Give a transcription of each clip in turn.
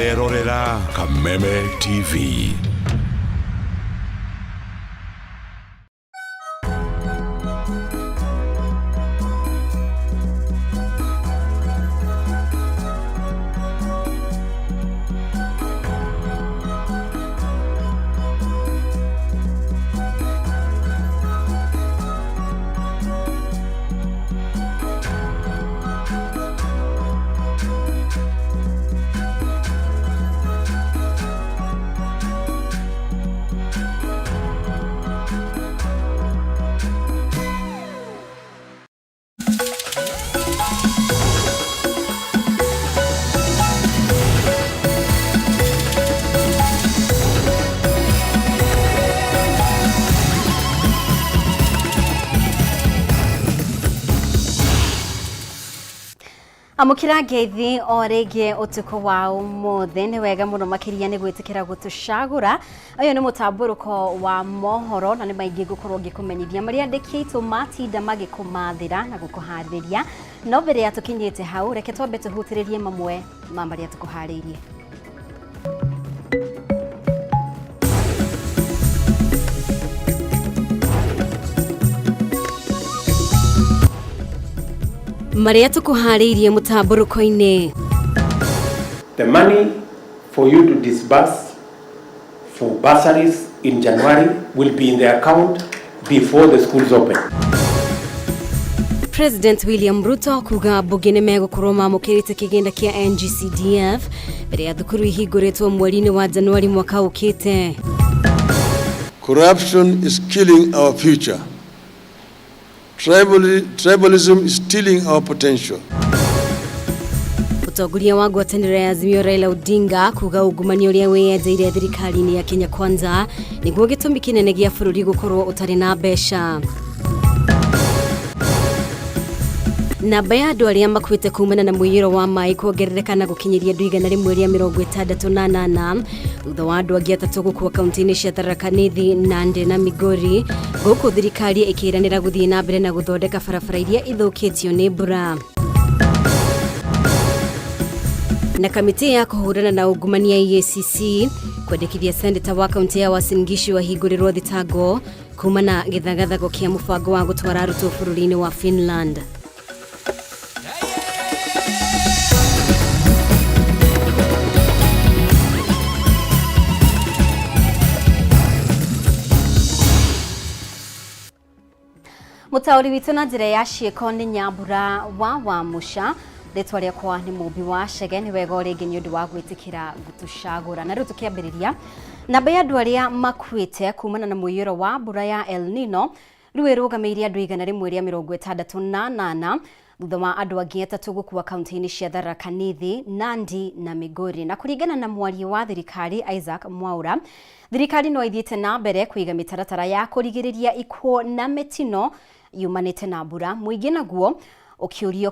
Urerorera Kameme TV. Amukira ngeithi orege utuko wa umuthe ni wega muno makiria ni gwitikira gutushagura ayo ni mutamburuko wa mohoro na ni maingi gukorwo ngikumenyithia maria ndekitu matinda magikumathira na gukuhariria no mbere ya tukinyite hau reke twambe tuhutiririe mamwe ma maria tukuharirie. Maria tukuharirie mutamburuko-ini. The money for you to disburse for bursaries in January will be in the account before the schools open. President William Ruto kuga bugine megukorwo mamukirite kigenda kia NGCDF mbere ya thukuru ihinguritwo mweri-ini wa Januari mwaka ukite. Corruption is killing our future. Tribalism is stealing our potential. Utongoria wa ngwatanĩro ya Azimio Raila Odinga kuga ungumania uria weyenjeire thirikari-ini ya Kenya Kwanza niguo gitumi kinene gia bũrũri gukorwo utari na mbeca. Namba ya andu aria makuite kumana na mũiyũro wa maĩ kuongerereka na gukinyiria andu 168 thutha wa andu angĩ atatũ gũkua kaunti-inĩ cia Tharaka Nithi, Nandi na Migori gũkũ thirikari ikiranĩra gũthiĩ na mbere na gũthondeka barabara iria ithũkĩtio nĩ mbura. Na kamiti ya kuhũrana na ungumania EACC kwendekithia seneta wa kaunti ya Uasin Gishu wahingũrĩrwo thitango kumana gĩthagathago kĩa mũbango wa gũtwara arutwo bũrũri-inĩ wa Finland. Mutauri witu na njira ya cieko ni Nyambura wa Musha ritwa riakwa ni Mumbi wa Chege ni wega ringi ni undu wa gwitikira gutushagura na riu tukiambiriria namba ya andu aria makuite kumana na mũiyũro wa mbura ya El Nino riu irũgamĩire andu 168 thutha wa andu angĩ atatũ gũkua kaunti-inĩ cia Tharaka Nithi, Nandi na Migori. Na kũringana na mwaria wa thirikari Isaac Mwaura, thirikari no ithiĩte na mbere kũiga mĩtaratara ya kũrigĩrĩria ikuũ na mĩtino yumanĩte na mbura mũingĩ naguo ũkĩũrio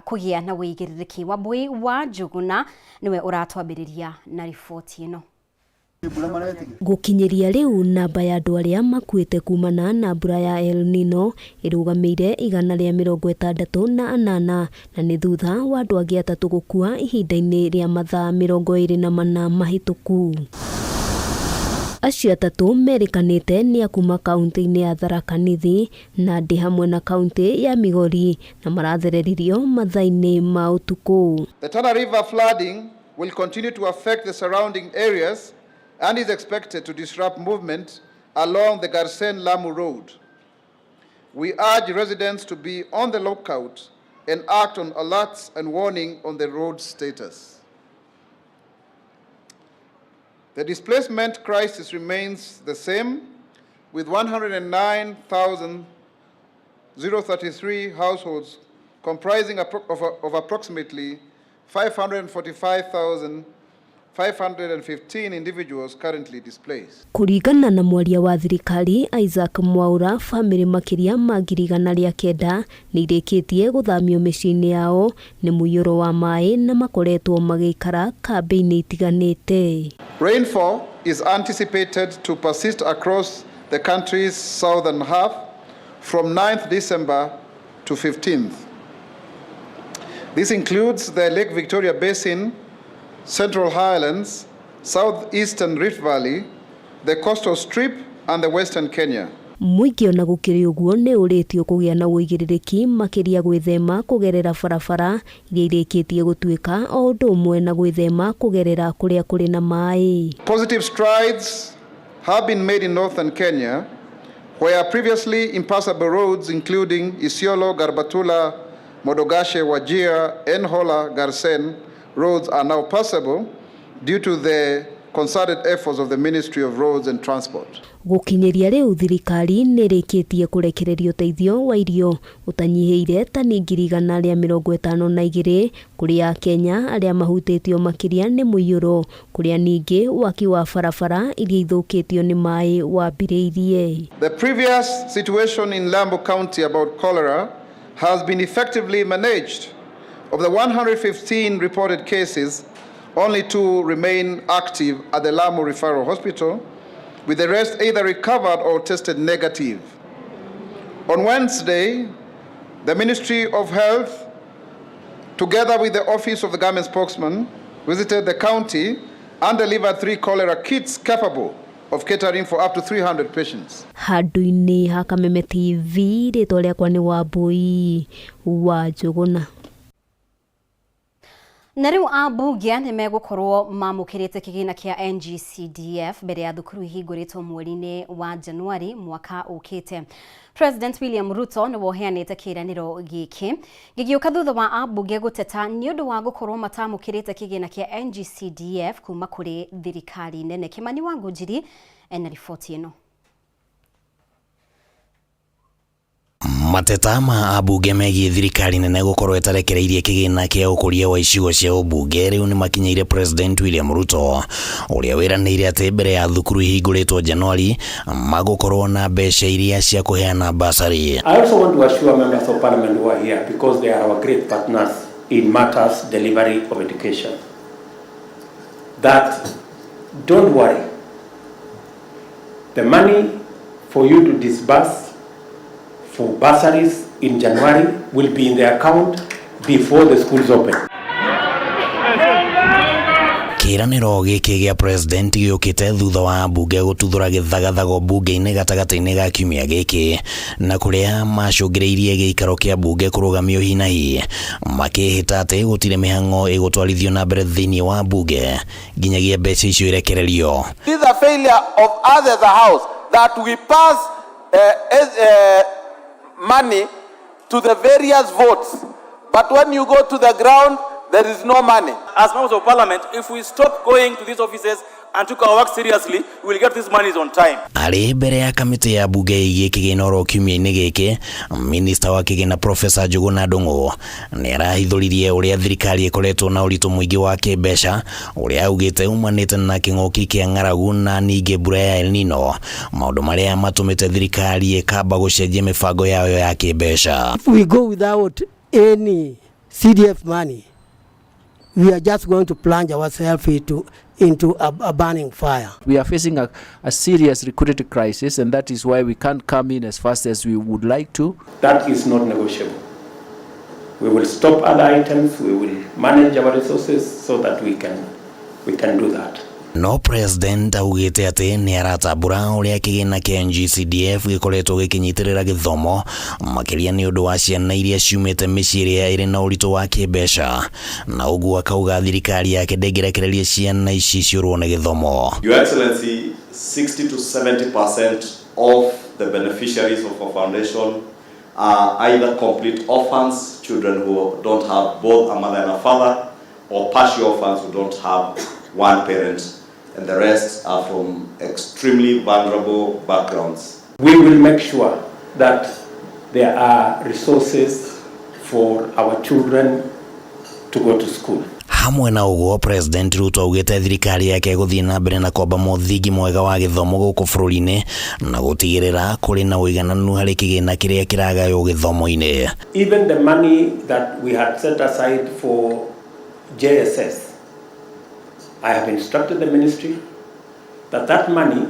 kũgĩa na wĩigĩrĩrĩki. Wambui wa Njuguna niwe ũratwambĩrĩria na riboti ĩno. Gukinyiria riu namba ya andu aria makuite kumana na mbura ya El Nino irũgamĩire 168 na ni thutha wa andu angĩ atatũ gũkua ihinda-inĩ rĩa mathaa 24 mahĩtũku. Acio atatũ merikanĩte ni akuma kaunti-inĩ ya Tharaka Nithi, Nandi hamwe na kaunti ya Migori na marathereririo mathaa-inĩ ma ũtukũ. The Tana River flooding will continue to affect the surrounding areas and is expected to disrupt movement along the Garsen-Lamu Road. We urge residents to be on the lookout and act on alerts and warning on the road status. The displacement crisis remains the same, with 109,033 households comprising of approximately 545,515 individuals currently displaced. Kuringana na mwaria wa thirikari Isaac Mwaura, family makiria ma 900 ni irĩkĩtie gũthamio mĩciĩ-inĩ yao nĩ mũiyũro wa maĩ na makoretwo magĩikara kambĩ-inĩ itiganĩte. Rainfall is anticipated to persist across the country's southern half from 9th December to 15th. This includes the Lake Victoria Basin, Central Highlands, Southeastern Rift Valley, the Coastal Strip, and the Western Kenya. Muingĩ ona gũkĩrĩ ũguo nĩ ũrĩtio kũgĩa na ũigĩrĩrĩki makĩria gwĩthema kũgerera barabara iria irĩkĩtie gũtuĩka o ũndũ ũmwe na gwĩthema kũgerera kũrĩa kũrĩ na maĩ. Positive strides have been made in northern Kenya, where previously impassable roads including Isiolo, Garbatula, Modogashe, Wajir, Enhola, Garsen roads are now passable due to the concerted efforts of the Ministry of Roads and Transport. Gũkinyĩria rĩu thirikari nĩ ĩrĩkĩtie kũrekereria ũteithio wa irio ũtanyihĩire tani 152 kũrĩ Akenya arĩa mahutĩtio makĩria nĩ mũiyũro, kũrĩa ningĩ waki wa barabara iria ithũkĩtio nĩ maĩ wambĩrĩirie. The previous situation in Lambo County about cholera has been effectively managed. Of the 115 reported cases, only 2 remain active at the Lamu Referral Hospital, with the rest either recovered or tested negative. On Wednesday, the Ministry of Health, together with the Office of the Government Spokesman, visited the county and delivered 3 cholera kits capable of catering for up to 300 patients. Handũ-inĩ ha Kameme TV, rĩtwa rĩakwa nĩ Wambui wa Njũgũna. Na rĩu ambunge nĩ megũkorwo mamũkĩrĩte kĩgĩna kĩa NGCDF mbere ya thukuru ihingũrĩtwo mweri-inĩ wa Januari mwaka ũkĩte. President William Ruto nĩ woheanĩte kĩĩranĩro gĩkĩ gĩgĩũka thutha wa ambunge gũteta nĩ ũndũ wa gũkorwo matamũkĩrĩte kĩgĩna kĩa NGCDF kuma kũrĩ thirikari nene. Kimani Wangũnjiri ena riboti ĩno. Mateta ma ambunge megiĩ thirikari nene gũkorwo ĩtarekereirie kĩgĩna kĩa ũkũria wa icigo cia ũmbunge rĩu nĩ makinyĩire President William Ruto ũrĩa wĩranĩire atĩ mbere ya thukuru ihingũrĩtwo Januari magũkorwo na mbeca iria cia kũheana basari. I also want to assure members of parliament who are here, because they are our great partners in matters delivery of education, that don't worry, the money for you to disburse for bursaries in January will be in the account before the schools open. Kĩĩranĩro gĩkĩ gĩa president gĩũkĩte thutha wa ambunge gũtuthũra gĩthagathago mbunge-inĩ gatagatĩ-inĩ ga kiumia gĩkĩ na kũrĩa macũngĩrĩirie gĩikaro kĩa mbunge kũrũgamio hi na hi makĩhĩta atĩ gũtirĩ mĩhang'o ĩgũtwarithio na mbere thĩinĩ wa mbunge nginyagia mbeca icio irekererio. This is a failure of us as a house that we pass money to the various votes, but when you go to the ground there is no money. As members of parliament, if we stop going to these offices and took our work seriously, we will get these monies on time. Arĩ mbere ya kamĩtĩ ya mbunge ĩgiĩ kĩgĩna oro kiumia-inĩ gĩkĩ, minista wa kĩgĩna Professor Njũgũna Ndung'u nĩ arahithũririe ũrĩa thirikari ĩkoretwo na ũritũ mũingĩ wa kĩmbeca ũrĩa augĩte umanĩte na kĩng'ũki kĩa ng'aragu na ningĩ mbura ya El Nino, maũndũ marĩa matũmĩte thirikari ĩkamba gũcenjia mĩbango yayo ya kĩmbeca. If we go without any CDF money, we are just going to plunge ourselves into a burning fire. We are facing a serious liquidity crisis, and that is why we can't come in as fast as we would like to. That is not negotiable. We will stop other items, we will manage our resources so that we can do that. No president augĩte atĩ nĩ aratambũra ũrĩa kĩgĩna kĩa NGCDF gĩkoretwo gĩkĩnyitĩrĩra gĩthomo makĩria nĩ ũndũ wa ciana iria ciumĩte mĩciĩ ĩrĩa ĩrĩ na ũritũ wa kĩmbeca na ũguo akauga thirikari yake ndĩngĩrekereria ciana ici ciũrwo nĩ gĩthomo. Your Excellency, 60 to 70% of the beneficiaries of our foundation are either complete orphans, children who don't have both a mother and a father, or partial orphans who don't have one parent, and the rest are from extremely vulnerable backgrounds. We will make sure that there are resources for our children to go to school. Hamwe na ũguo President Ruto augĩte thirikari yake gũthiĩ na mbere na kwamba mũthingi mwega wa gĩthomo gũkũ bũrũri-inĩ na gũtigĩrĩra kũrĩ na ũigananu harĩ kĩgĩna kĩrĩa kĩragaywo gĩthomo-inĩ. Even the money that we had set aside for JSS, I have instructed the ministry that money,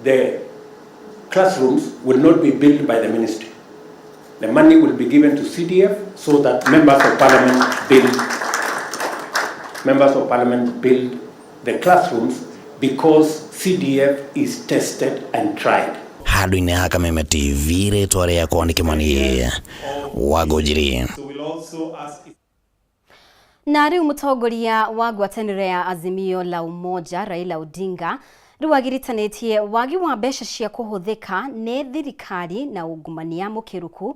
the classrooms will not be built by the ministry. The money will be given to CDF so that members of parliament build members of parliament build the classrooms because CDF is tested and tried. Handu-inĩ ha Kameme TV rĩtwa rĩakwa nĩ Kĩmani Wangũnjiri. Na rĩu mũtongoria wa ngwatanĩro ya Azimio la Umoja Raila Odinga rĩu agiritanĩtie wagi wa mbeca cia kũhũthĩka nĩ thirikari na ungumania mũkĩruku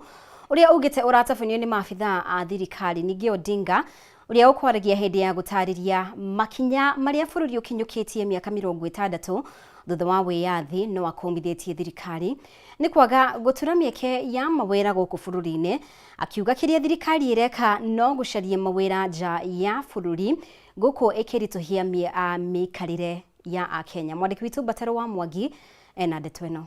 ũrĩa ugĩte ũratabanio nĩ maabithaa a thirikari. Ningĩ Odinga ũrĩa ũkwaragia hĩndĩ ya gũtarĩria makinya marĩa bũrũri ũkinyũkĩtie mĩaka 60 thutha wa wĩyathi no akomithĩtie thirikari nĩ kwaga gũtura mĩeke ya mawĩra gũkũ bũrũri-inĩ, akiuga kĩrĩa thirikari ĩreka no gũcaria mawĩra nja ya bũrũri gũkũ ĩkĩritũhia mĩikarĩre ya Akenya. Mwandĩki witũ Bataro wa Mwangi ena ndeto ĩno.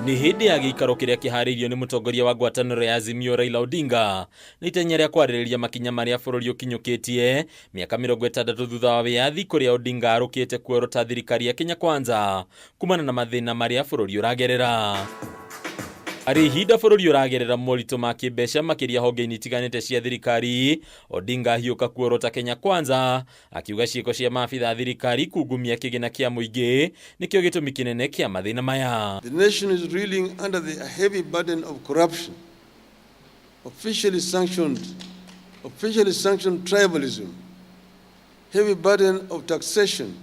Ni hĩndĩ ya gĩikaro kĩrĩa kĩharĩirio nĩ mũtongoria wa ngwatanĩro ya Azimio Raila Odinga nĩ itenya rĩa kwarĩrĩria makinya marĩa bũrũri ũkinyũkĩtie mĩaka 60 thutha wa wĩyathi, kũrĩa Odinga arũkĩte kuorota thirikari ya Kenya Kwanza kumana na mathĩna marĩa bũrũri ũragerera. Arĩ ihinda bũrũri ũragerera moritũ ma kĩmbeca makĩria honge-inĩ itiganĩte cia thirikari, Odinga ahiũka kuorota Kenya Kwanza akiuga ciĩko cia maabitha thirikari kungumia kĩgĩna kĩa mũingĩ nĩkĩo gĩtũmi kĩnene kĩa mathĩna maya. The nation is reeling under the heavy burden of corruption, officially sanctioned tribalism, heavy burden of taxation,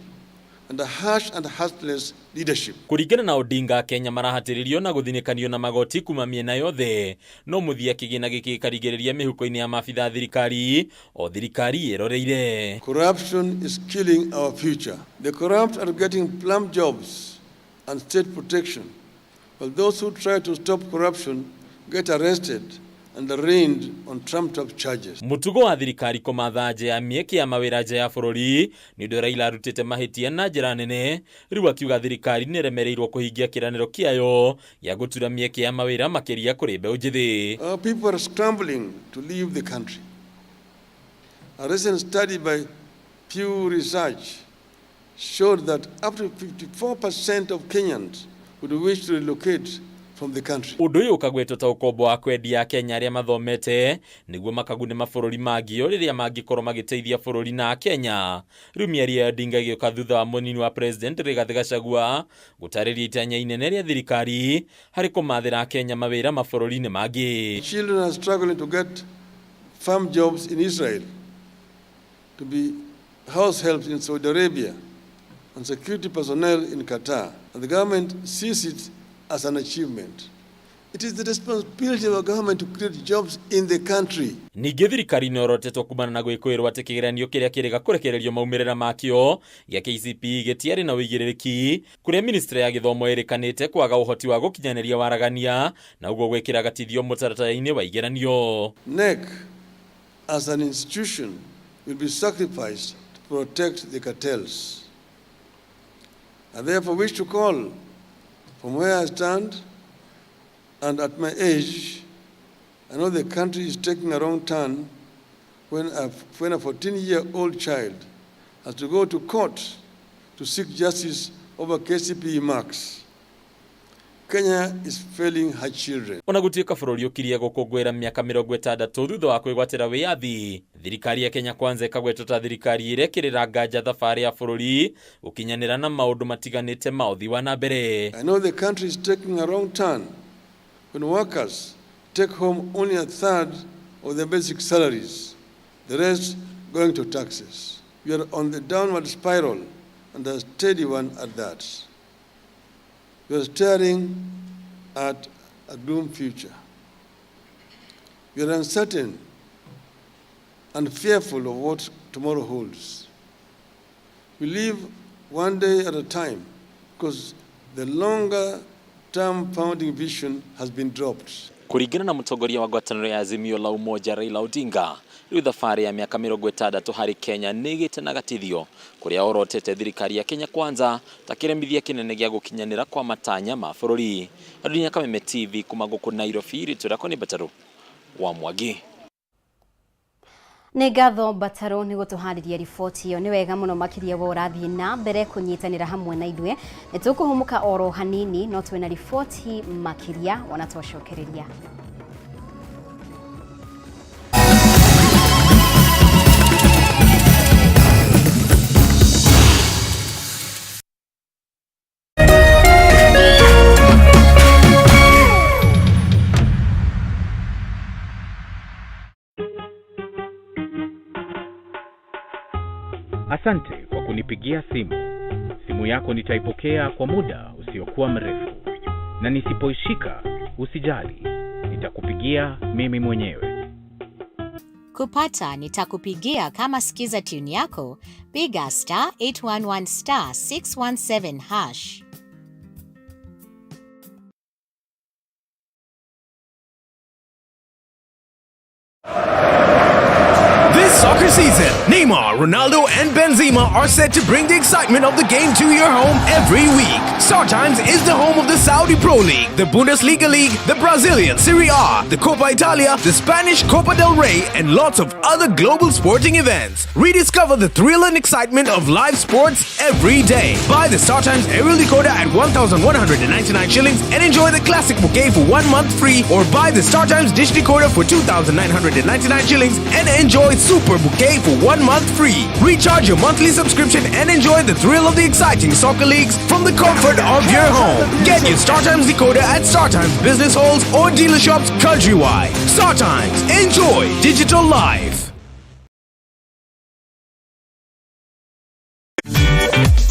and a harsh and heartless leadership. Kũringana na Odinga, Kenya marahatĩrĩrio na gũthinĩkanio na magoti kuma mĩena yothe, no mũthia kĩgĩna gĩkĩ karigĩrĩria mĩhuko-inĩ ya maabitha thirikari o thirikari ĩroreire. Corruption is killing our future. The corrupt are getting plum jobs and state protection, while those who try to stop corruption get arrested and arraigned on trumped-up charges. Mũtugo wa thirikari kũmatha nja ya mĩeke ya mawĩra nja ya bũrũri nĩ ũndũ Raila arutĩte mahĩtia na njĩra nene, rĩu akiuga thirikari nĩ remereirwo kũhingia kĩranĩro kĩayo ya gũtura mĩeke ya mawĩra makĩria kũrĩ mbeũ njĩthĩ. Our people are scrambling to leave the country. A recent study by Pew Research showed that up to 54% of Kenyans would wish to relocate from the country. Ũndũ ũyũ ũkagwetwo ta ũkombo wa kwendia Kenya arĩa mathomete nĩguo makagune mabũrũri mangĩ rĩrĩa mangĩkorwo magĩteithia bũrũri na Kenya. Rĩu mĩario ya Odinga ĩgĩũka thutha wa mũnini wa president Rigathi Gachagua gũtarĩria itanya inene rĩa thirikari harĩ kũmathĩra Kenya mawĩra mabũrũri-inĩ mangĩ. Children are struggling to get farm jobs in Israel, to be house helps in Saudi Arabia, and security personnel in Qatar, and the government sees it as an achievement. It is the responsibility of our government to create jobs in the country. Ningĩ thirikari nĩ orotetwo kumana na gwĩkũĩrwo atĩ kĩgeranio kĩrĩa kĩrĩga kũrekererio maumĩrĩra makĩo gĩa KCPE gĩtiarĩ na ũigĩrĩrĩki, kũrĩa ministry ya gĩthomo ĩrĩkanĩte kwaga ũhoti wa gũkinyanĩria waragania na ũguo gwĩkĩra gatithio mũtaratara-inĩ wa igeranio. NEC as an institution will be sacrificed to protect the cartels. I therefore wish to call from where I stand and at my age, I know the country is taking a wrong turn when a 14-year-old child has to go to court to seek justice over KCPE marks. Kenya is failing her children. Ona gũtuĩka bũrũri ũkirie gũkũngũĩra mĩaka 60 thutha wa kwĩgwatĩra wĩyathi, thirikari ya Kenya Kwanza ĩkagwetwo ta thirikari ĩrekĩrĩra nganja thabarĩ ya bũrũri gũkinyanĩra na maũndũ matiganĩte ma ũthii wa na mbere. I know the country is taking a wrong turn when workers take home only a third of their basic salaries, the rest going to taxes. We are on the downward spiral and a steady one at that. We are staring at a doomed future. We are uncertain and fearful of what tomorrow holds. We live one day at a time because the longer-term founding vision has been dropped. Kũringana na mũtongoria wa ngwatanĩro ya Azimio la Umoja Raila Odinga, rĩu thabarĩ ya mĩaka 60 harĩ Kenya nĩ ĩgĩte na gatithio, kũrĩa orotete thirikari ya Kenya Kwanza ta kĩremithia kĩnene gĩa gũkinyanĩra kwa matanya ma bũrũri. Adunia Kameme TV kuma gũkũ Nairobi, rĩtũrakwo nĩ Bataro wa Mwangi. Nĩ ngatho Bataro nĩ gũtũharĩria riboti ĩyo. Nĩ wega mũno makĩria wa ũrathiĩ na mbere kũnyitanĩra hamwe na ithuĩ. Nĩ tũkũhũmũka oro hanini no twĩna riboti makĩria ona twacokereria. Asante kwa kunipigia simu. Simu yako nitaipokea kwa muda usiokuwa mrefu. Na nisipoishika, usijali. Nitakupigia mimi mwenyewe. Kupata nitakupigia kama sikiza tune yako, piga *811 *617#. This soccer season, Neymar, Ronaldo, and Benzema are set to bring the excitement of the game to your home every week. StarTimes is the home of the Saudi Pro League, the Bundesliga League, the Brazilian Serie A, the Copa Italia, the Spanish Copa del Rey, and lots of other global sporting events. Rediscover the thrill and excitement of live sports every day. Buy the StarTimes aerial decoder at 1,199 shillings and enjoy the classic bouquet for 1 month free, or buy the StarTimes dish decoder for 2,999 shillings and enjoy Super Bouquet for 1 month free. Recharge your monthly subscription and enjoy the thrill of the exciting soccer leagues from the comfort of your home. Get your StarTimes decoder at StarTimes business halls or dealer shops countrywide. StarTimes. Enjoy digital life.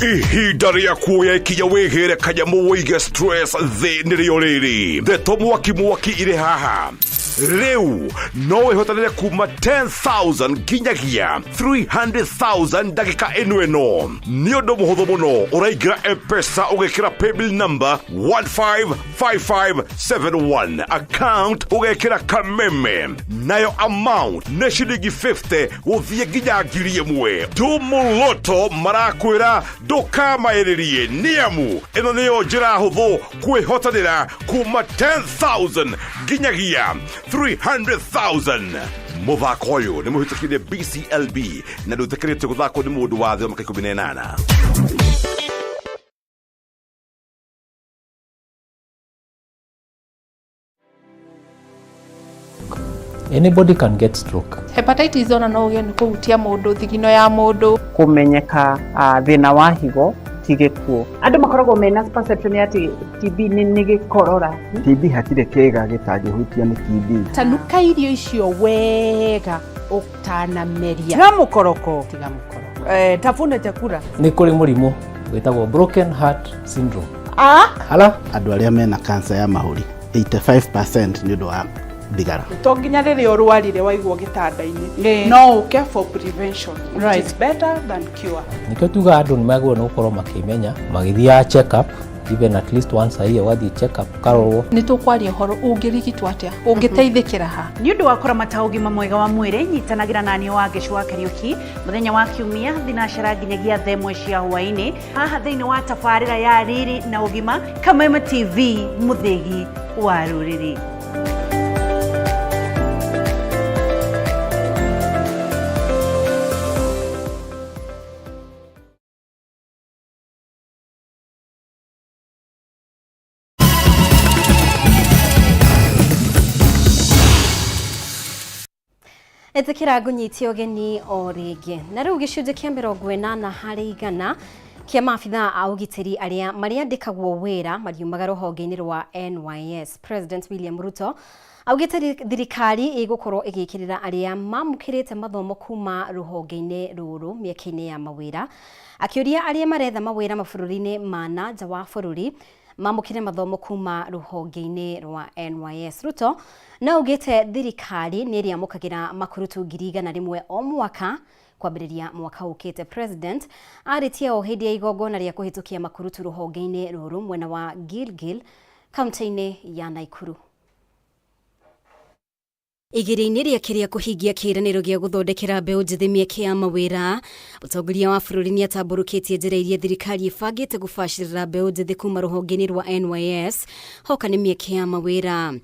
Ihinda rĩa kuoya ikinya wĩgĩre kanyamu wĩige stress thĩ nĩrĩo rĩrĩ. Ndeto mwaki irĩ haha. Rĩu no wĩhotanĩre kuma 10,000 nginyagia 300,000 ndagĩka ĩno. Nĩ ũndũ mũhũthũ mũno. Ũraingĩra M-Pesa ũgekĩra paybill number 155571. Account ũgekĩra Kameme. Nayo amount nĩ ciringi 50 gũthiĩ nginya 1,000. Tumuloto marakwĩra ndũkamaĩrĩrie nĩamu ĩno nĩyo njĩra hũthũ kwĩhotanĩra kuma 10,000 nginyagia 300,000. Mũthako ũyũ nĩ mũhĩtũkĩire BCLB na ndũtĩkĩrĩte gũthakwo nĩ mũndũ wa thĩ wa mĩaka 18. Anybody can get stroke. Hepatitis ona no ũgĩe nĩ kũhutia mũndũ, thigino ya mũndũ. Kũmenyeka thĩna wa higo ti gĩkuũ. Andũ makoragwo mena perception ati TB nĩ gĩkorora. TB hatirĩ kĩga gĩtangĩhutia nĩ TB. Tanuka irio icio wega ũtanameria. Tiga mũkoroko. Tafuna chakula. Nĩ kũrĩ mũrimũ wĩtagwo broken heart syndrome. Hala andũ arĩa mena cancer ya mahũri 85% nĩ ũndũ wa thigara. To nginya rĩrĩa ũrwarire waigwo gĩtanda-inĩ. No ũke for prevention. Right. It's better than cure. Nĩkĩo tuga andũ nĩ magĩrĩirwo nĩ gũkorwo makĩmenya magĩthiaga check up even at least once a year wathiĩ check up karorwo. Nĩ tũkwaria ũhoro ũngĩrigitwo atĩa, ũngĩteithĩkĩra ha. Nĩ ũndũ wa kũramata ũgima mwega wa mwĩrĩ, nyitanagĩra na niĩ wa Gĩcũa Kariũki mũthenya wa Kiumia thinacara nginyagia 1 cia hwaĩ-inĩ haha thĩinĩ wa tabarĩra ya Riri na Ũgima Kameme TV mũthĩgi wa rũrĩrĩ. Etekira ngunyitie ũgeni o rĩngĩ. Na rĩu gĩcunjĩ kĩa 80% kĩa maabitha a ũgitĩri arĩa marĩandĩkagwo wĩra mariumaga rũhonge-inĩ rwa NYS. President William Ruto augĩte thirikari ĩgũkorwo ĩgĩkĩrĩra arĩa mamũkĩrĩte mathomo kuma rũhonge-inĩ rũrũ mĩeke-inĩ ya mawĩra. Akĩũria arĩa maretha mawĩra mabũrũri-inĩ ma nanja wa bũrũri mamũkĩre mathomo kuma rũhonge-inĩ rwa NYS. Ruto na ugĩte thirikari nĩ ĩrĩamũkagĩra makurutu 100,000 o mwaka kwambĩrĩria mwaka ũkĩte. President arĩtie o hĩndĩ ya igongona rĩa kũhĩtũkia makurutu rũhonge-inĩ rũrũ mwena wa Gilgil kaunti-inĩ ya Naikuru. Igĩrĩ-inĩ rĩake rĩa kũhingia kĩĩranĩro gĩa gũthondekera mbeũ njĩthĩ mĩeke ya mawĩra, mũtongoria wa bũrũri nĩ atambũrũkĩtie njĩra iria thirikari ĩbangĩte gũbacĩrĩra mbeũ njĩthĩ kuma rũhonge-inĩ rwa NYS hoka nĩ mĩeke ya mawĩra.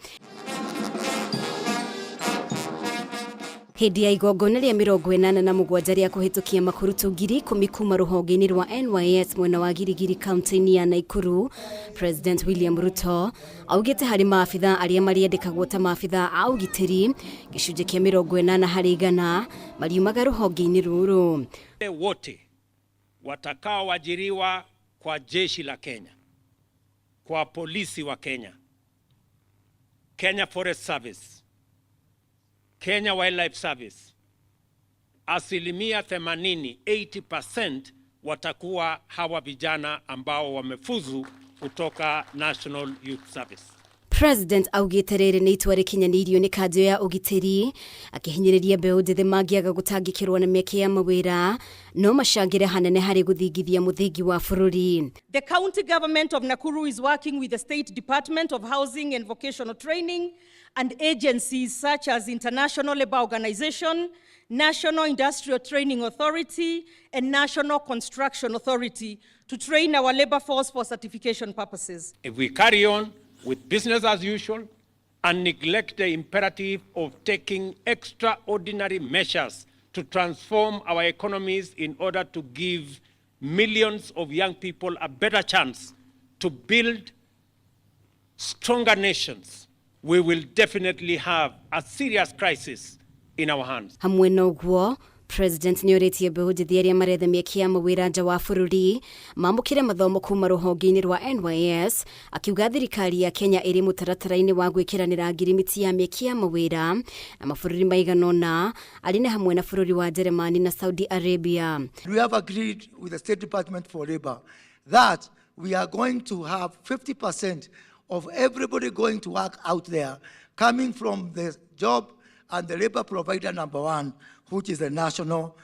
Hĩndĩ ya igongona rĩa 87 rĩa kũhĩtũkia makurutu 10,000 kuma rũhonge-inĩ rwa NYS mwena wa Girigiri kaunti-inĩ ya Naikuru, President William Ruto augĩte harĩ maabitha arĩa marĩandĩkagwo ta maabitha a ũgitĩri gĩcunjĩ kĩa 80% mariumaga rũhonge-inĩ rũrũ. Wote watakaoajiriwa kwa jeshi la Kenya, kwa polisi wa Kenya, Kenya Forest Service, Kenya Wildlife Service, asilimia 80, 80% watakuwa hawa vijana ambao wamefuzu kutoka National Youth Service. President augite riri ni itua rikinyanirio ni kanjo ya ugitiri akihinyiriria mbeũ njĩthĩ mangĩaga gũtangĩkĩrwo na mĩeke ya mawĩra no macangĩre hanene harĩ gũthingithia mũthingi wa bũrũri. The county government of Nakuru is working with the State Department of Housing and Vocational Training and agencies such as International Labour Organization, National Industrial Training Authority, and National Construction Authority to train our labor force for certification purposes. If we carry on with business as usual and neglect the imperative of taking extraordinary measures to transform our economies in order to give millions of young people a better chance to build stronger nations, we will definitely have a serious crisis in our hands. Hamwe na ũguo, President ni oritie mbeũ njĩthĩ arĩa maretha mĩeke ya mawĩra nja wa bũrũri mamũkĩre mathomo kuma rũhonge-inĩ rwa NYS, akiuga thirikari ya Kenya ĩrĩ mũtaratara-inĩ wa gwĩkĩranĩra ngirimiti ya mĩeke ya mawĩra na mabũrũri maigana ũna arĩ na hamwe na bũrũri wa Germany na Saudi Arabia. We have agreed with the State Department for Labor that we are going to have 50% of everybody going to work out there coming from the job and the labor provider number one, which is the National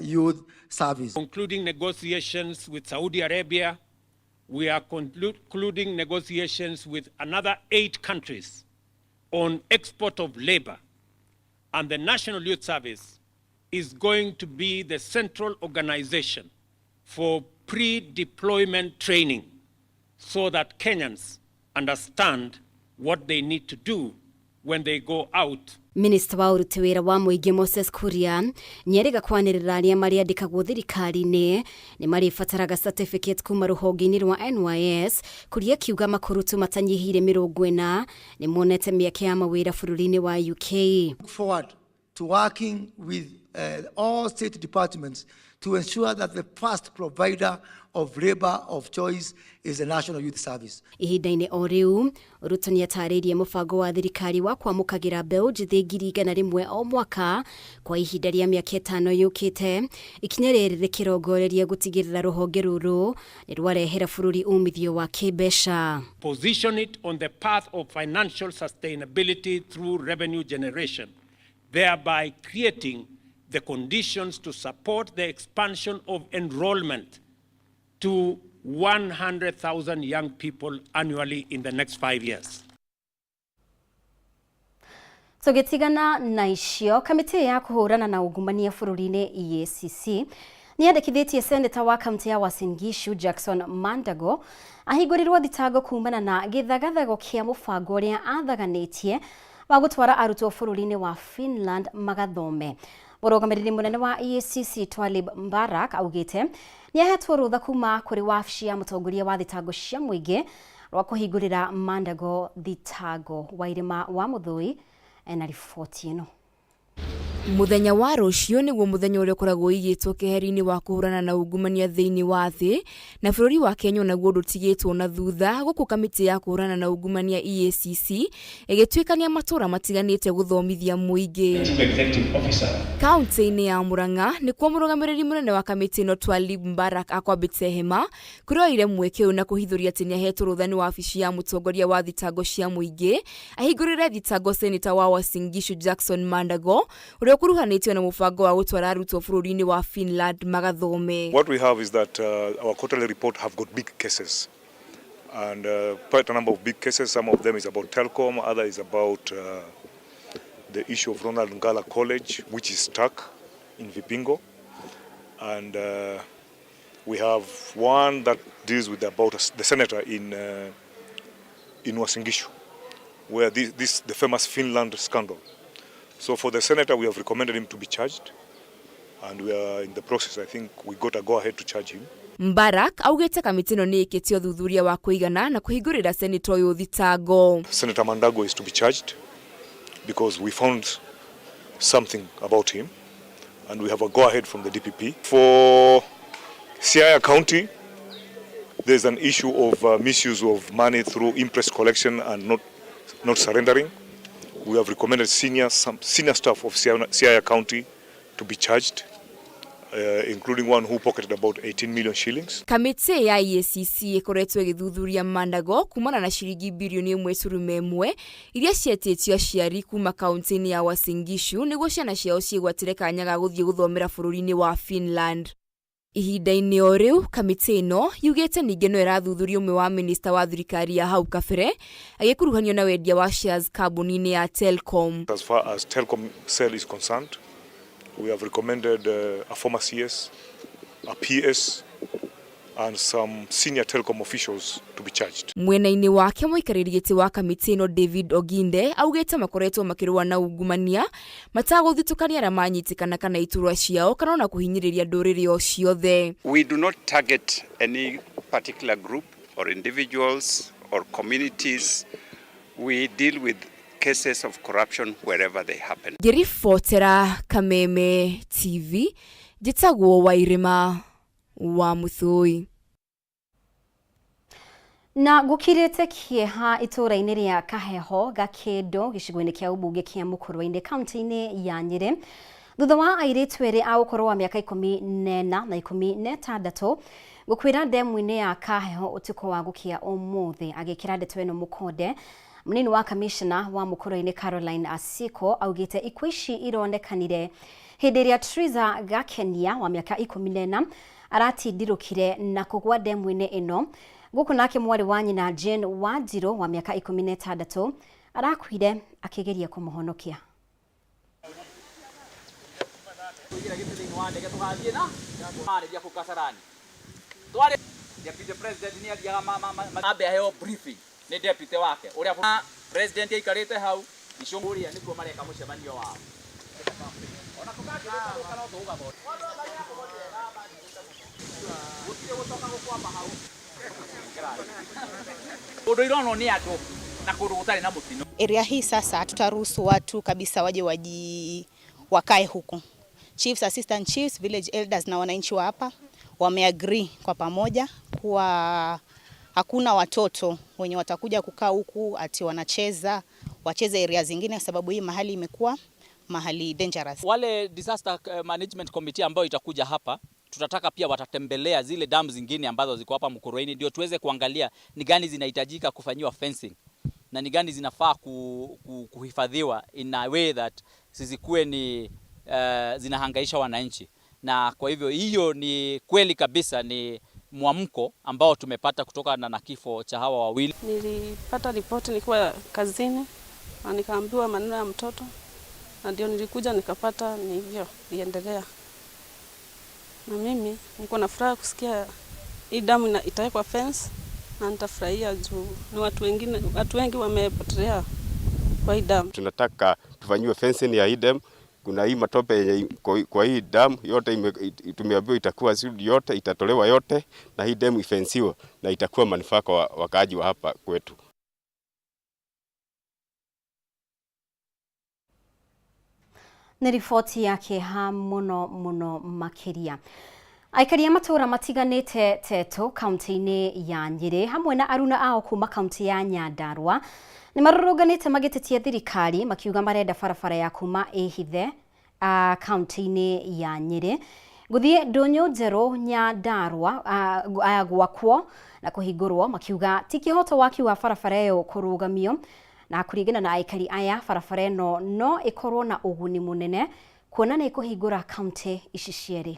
Youth Service. Concluding negotiations with Saudi Arabia, we are concluding negotiations with another 8 countries on export of labor. And the National Youth Service is going to be the central organization for pre-deployment training so that Kenyans understand what they need to do when they go out. Minister wa ũruti wĩra wa mũingĩ Moses Kuria nĩerĩga kwanĩrĩra arĩa marĩandĩkagwo thirikari-inĩ nĩ marĩbataraga certificate kuma rũhonge-inĩ rwa NYS, Kuria akiuga makurutu matanyihire 40 nĩ monete mĩeke ya mawĩra bũrũri-inĩ wa UK. Look forward to working with all state departments to ensure that the first provider of labor of choice is the National Youth Service. Ihinda-inĩ o rĩu, Ruto nĩatarĩirie mũbango wa thirikari wa kwamũkagĩra mbeũ njĩthĩ 100,000 o mwaka kwa ihinda rĩa mĩaka 5 yũkĩte, ikinya rĩrĩ rĩkĩrongoreria gũtigĩrĩra rũhonge rũrũ nĩ rwarehera bũrũri umithio wa kĩmbeca. Position it on the path of financial sustainability through revenue generation, thereby creating the conditions to support the expansion of enrollment to 100,000 young people annually in the next 5 years. So getigana na icio, kamĩtĩ ya kũhũrana na ungumania bũrũri-inĩ EACC nĩyandĩkithĩtie seneta wa kaunti ya Uasin Gishu Jackson Mandago ahingũrirwo thitango kumana na gĩthagathago kĩa mũbango ũrĩa athaganĩtie wa gũtwara arutwo bũrũri-inĩ wa Finland magathome. Mũrũgamĩrĩri mũnene wa EACC Twalib Mbarak augĩte nĩahetwo rũtha kuma kũrĩ wabici ya mũtongoria wa thitango cia mũingĩ rwa kũhingũrĩra Mandago thitango. Wairima wa Mũthũi ena riboti ĩno. Muthenya wa rũciũ nĩguo muthenya ũrĩa ũkoragwo igĩtwo keheri-inĩ wa kũhũrana na ungumania thĩinĩ wa thĩ, na bũrũri wa Kenya naguo ndũtigĩtwo na thutha gũkũ kamĩtĩ ya kũhũrana na ungumania EACC ĩgĩtuĩkania matũra matiganĩte gũthomithia mũingĩ. Kaunti-inĩ ya Murang'a nĩkuo mũrũgamĩrĩri mũnene wa kamĩtĩ ĩno Twalib Mbarak akwambĩte hema kũrĩoire mweke ũyũ na kũhithũria atĩ nĩahetwo rũtha nĩ wabici ya mũtongoria wa thitango cia mũingĩ ahingũrĩre thitango seneta wa Uasin Gishu Jackson Mandago ũrĩa kuruhanĩtio na mũbango wa gũtwara arutwo bũrũri-inĩ wa Finland magathome. What we have is that our quarterly report have got big cases and quite a number of big cases. Some of them is about telecom, other is about the issue of Ronald Ngala College, which is stuck in Vipingo, and we have one that deals with about the senator in Uasin Gishu, where this the famous Finland scandal. So for the senator, we have recommended him to be charged, and we are in the process. I think we got a go ahead to charge him. Mbarak augĩte kamĩtĩ ĩno nĩ ĩkĩtio thuthuria wa kũigana na kũhingũrĩra senator ũyũ thitango. Senator Mandago is to be charged because we found something about him, and we have a go ahead from the DPP. For Siaya County, there's an issue of misuse of money through interest collection and not surrendering. We have recommended senior staff of Siaya County to be charged, including one who pocketed about 18 million shillings. Kamite ya EACC ikoretwo igithuthuria Mandago kumana na shilingi bilioni 1.1 iria cietĩtio aciari kuma kaunti-inĩ ya Uasin Gishu nĩguo ciana ciao ciĩgwatĩre kanya ga gũthiĩ gũthomera bũrũri-inĩ wa Finland. Ihinda-inĩ o rĩu kamĩtĩ ĩno yugĩte ningĩ no ĩrathuthuria ũmwe wa minista wa thirikari ya hau kabere agĩkuruhanio na wendia wa shares kambuni-inĩ ya Telkom. As far as Telkom sale is concerned, we have recommended a former CS, a PS, and some senior Telkom officials to be charged. Mwena-inĩ wake mũikarĩri gĩtĩ wa kamĩtĩ ĩno David Oginde augĩte makoretwo makĩrũa na ungumania matagũthitũkania arĩa manyitĩkana kana iturwa ciao kana ona kũhinyĩrĩria ndũrĩrĩ o ciothe. We do not target any particular group or individuals or communities. We deal with cases of corruption wherever they happen. Ngĩribotera Kameme TV, njĩtagwo Wairima wa Muthoi. Na gũkirĩte kĩeha itũra-inĩ rĩa Kaheho Gakindo gĩcigo-inĩ kĩa ũmbunge kĩa Mũkũrwe-inĩ kaunti-inĩ ya Nyĩrĩ thutha wa airĩtu erĩ a ũkũrũ wa mĩaka 14 na 16 gũkuĩra ndemu-inĩ ya Kaheho ũtukũ wa gũkia ũmũthĩ agĩkĩra ndeto ĩno mũkonde. Mũnini wa kamishna wa Mũkũrwe-inĩ Caroline Asiko augĩte ikuũ ici ironekanire hĩndĩ ĩrĩa Triza Gakenia wa mĩaka 14 aratindirũkire na kũgwa ndemu-inĩ ĩno. Gũkũ nake mwarĩ wa nyina Jane Wanjiru wa mĩaka 16 arakuire akĩgeria kũmũhonokia. Deputy President ni athiaga mambe aheo briefing ni deputy wake uria president aikarite hau icunguria nikuo mareka mucemanio wao ona kugaje kana tuga bo gutoka gukwamba hau undu irono ni andu na kundu gutari na mutino. Area hii sasa tutaruhusu watu kabisa waje wakae huku. Chiefs, assistant chiefs, village elders na wananchi wa hapa wameagree kwa pamoja kuwa hakuna watoto wenye watakuja kukaa huku ati wacheze area zingine, sababu hii mahali imekuwa mahali dangerous. Wale disaster management committee ambao itakuja hapa tutataka pia watatembelea zile dams zingine ambazo ziko hapa Mkurueni ndio tuweze kuangalia ni gani zinahitajika kufanywa fencing na ni gani zinafaa kuhifadhiwa in a way that zisikuwe ni zinahangaisha wananchi. Na kwa hivyo hiyo ni kweli kabisa ni mwamko ambao tumepata kutoka na kifo cha hawa wawili. Nilipata ripoti nilikuwa kazini na nikaambiwa maneno ya mtoto na ndio nilikuja nikapata ni hivyo iendelea. Na mimi niko na furaha kusikia hii damu itawekwa fence na nitafurahia juu ni watu wengi wamepotelea kwa hii damu. Tunataka tufanyiwe fencing ya hii damu. Kuna hii matope kwa hii damu yote tumeambiwa itakuwa yote itatolewa yote na hii damu ifensiwe na itakuwa manufaa kwa wakaaji wa hapa kwetu. Nĩ riboti yake ha mũno makĩria. Aikari a matũra matiganĩte Teto kaunti-inĩ ya Nyĩrĩ hamwe na aruna ao kuma kaunti ya Nyandarua nĩ marũrũnganĩte magĩtetia thirikari makiuga marenda barabara ya kuma Ihithe kaunti-inĩ ya Nyĩrĩ gũthiĩ ndũnyũ njerũ Nyandarua gwakwo na kũhingũrwo makiuga ti kĩhoto waki wa barabara ĩyo kũrũgamio. Na kũringana na aikari aya barabara ĩno no ĩkorwo na ũguni mũnene kuona nĩ kũhingũra kaunti ici cierĩ.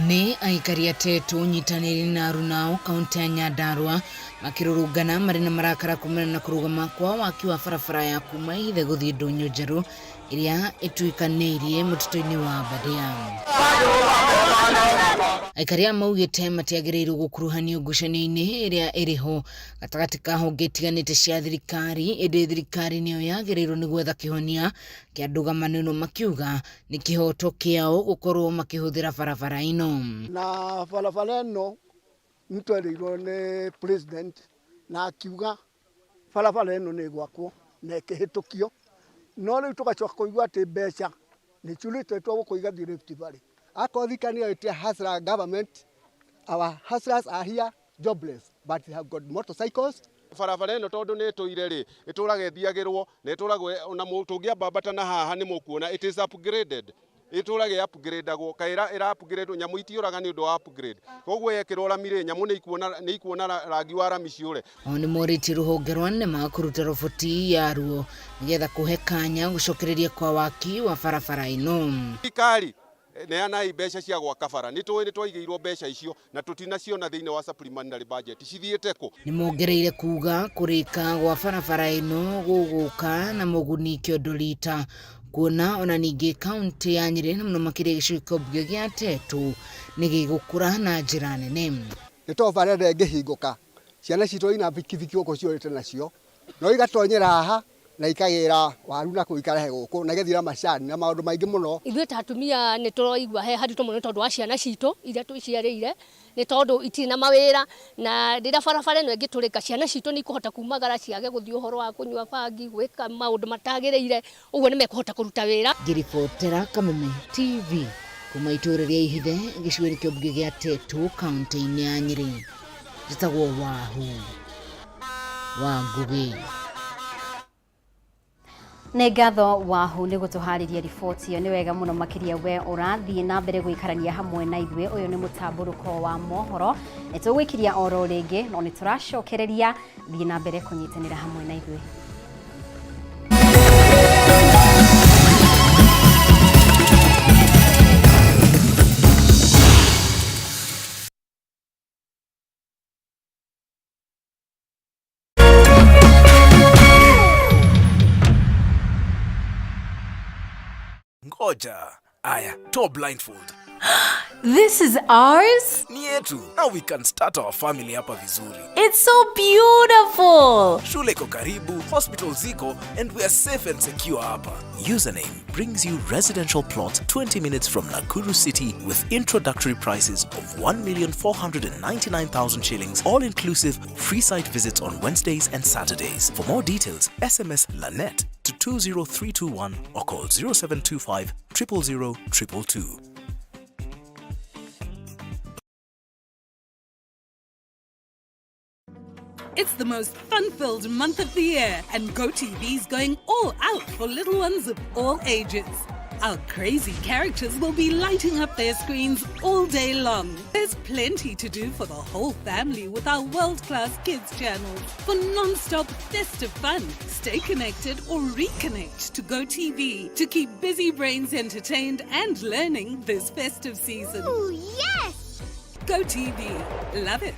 Nĩ aikari a Teto nyitanĩri na arunao kaunti ya Nyandarua makĩrũrũngana marĩ na marakara kumana na kũrũgama kwa waki wa barabara ya kuma Ihithe gũthiĩ ndũnyũ njerũ iria ĩtuĩkanĩirie mũtitũ-inĩ wa Badia. Aikari aya maugĩte matiagĩrĩirwo gũkuruhanio ngucanio-inĩ ĩrĩa ĩrĩho gatagatĩ ka honge itiganĩte cia thirikari, ĩndĩ thirikari nĩyo yagĩrĩirwo nĩ gwetha kĩhonia kĩa ndũgamano ĩno makiuga nĩ kĩhoto kĩao gũkorwo makĩhũthĩra barabara ĩno. Na barabara ĩno nĩtwerĩirwo nĩ president na akiuga barabara ĩno nĩ gwakwo na ĩkĩhĩtũkio, no rĩu tũgacoka kũigua atĩ mbeca nĩ ciurĩtwo gũkũ igathiĩ Rift Valley. Akothikania ĩtia hustler government, our hustlers are here jobless, but they have got motorcycles, Barabara ĩno tondu nĩ tũire rĩ ĩtũrage thiagĩrwo na ĩtũragwo na tũngĩambata na haha nĩ mũkuona it is upgraded ĩtũrage upgradeagwo kaira ĩra upgrade nyamũ itiũraga nĩ ũndũ wa upgrade koguo yekĩrwo rami rĩ nyamũ nĩ ikuona rangi wa rami ciũre. Oni morĩtie rũhonge rwa nema kũruta roboti ya ruo nĩgetha kũhe kanya gũcokereria kwa waki wa barabara ĩno. Thirikari neanai mbeca cia gwaka bara nĩ twaigĩirwo mbeca icio na tũtinaciona thĩinĩ wa supplementary budget cithiĩte kũ. Nĩ mongereire kuga kũrĩka gwa barabara ĩno gũgũka na mũguni kĩondorita kuona ona ningĩ kaunti ya Nyeri na mũno makĩria gĩcigo gĩa Tetu nĩ gĩgũkũra na njĩra nene. Nĩ to bara ĩngĩhingũka ciana citũ ina bikibiki gũkũ ciorĩte nacio no igatonyera haha na ikagĩra waru na kũikara gũkũ na gethira macani na maũndũ maingĩ mũno. Ithuĩ ta atumia nĩ tũroigua he haritũ mũno tondũ wa ciana citũ iria twĩciarĩire nĩ tondũ itirĩ na mawĩra na rĩrĩa barabara ĩno ĩngĩtũrĩka ciana citũ nĩ ikũhota kumagara ciage gũthiĩ ũhoro wa kũnyua bangi gwĩka maũndũ matagĩrĩire ũguo nĩ mekũhota kũruta wĩra. Ngĩribotera Kameme TV kuma itũũra rĩa Ihithe gĩcigo-inĩ kĩa ũmbunge gĩa Tetu kaunti-inĩ ya Nyeri. Njĩtagwo wa Ngugi. Nĩ ngatho Wahu nĩ gũtũharĩria riboti ĩyo. Nĩ wega mũno makĩria we ũrathiĩ na mbere gũikarania hamwe na ithuĩ. Ũyũ nĩ Mutamburuko wa Mohoro. Nĩ tũgwĩkiria oro rĩngĩ no nĩ tũracokereria thiĩ na mbere kũnyitanĩra hamwe na ithuĩ. Ngoja. Aya, toa blindfold. This is ours? Ni yetu. Now we can start our family hapa vizuri. It's so beautiful. Shule iko karibu, hospital ziko, and we are safe and secure hapa. Username brings you residential plot 20 minutes from Nakuru City with introductory prices of 1,499,000 shillings, all inclusive, free site visits on Wednesdays and Saturdays. For more details, SMS Lanet to 20321 or call 0725 000 222. It's the most fun-filled month of the year, and GoTV's going all out for little ones of all ages. Our crazy characters will be lighting up their screens all day long. There's plenty to do for the whole family with our world-class kids channels. For non-stop festive fun, stay connected or reconnect to GoTV to keep busy brains entertained and learning this festive season. Ooh, yes! GoTV. Love it.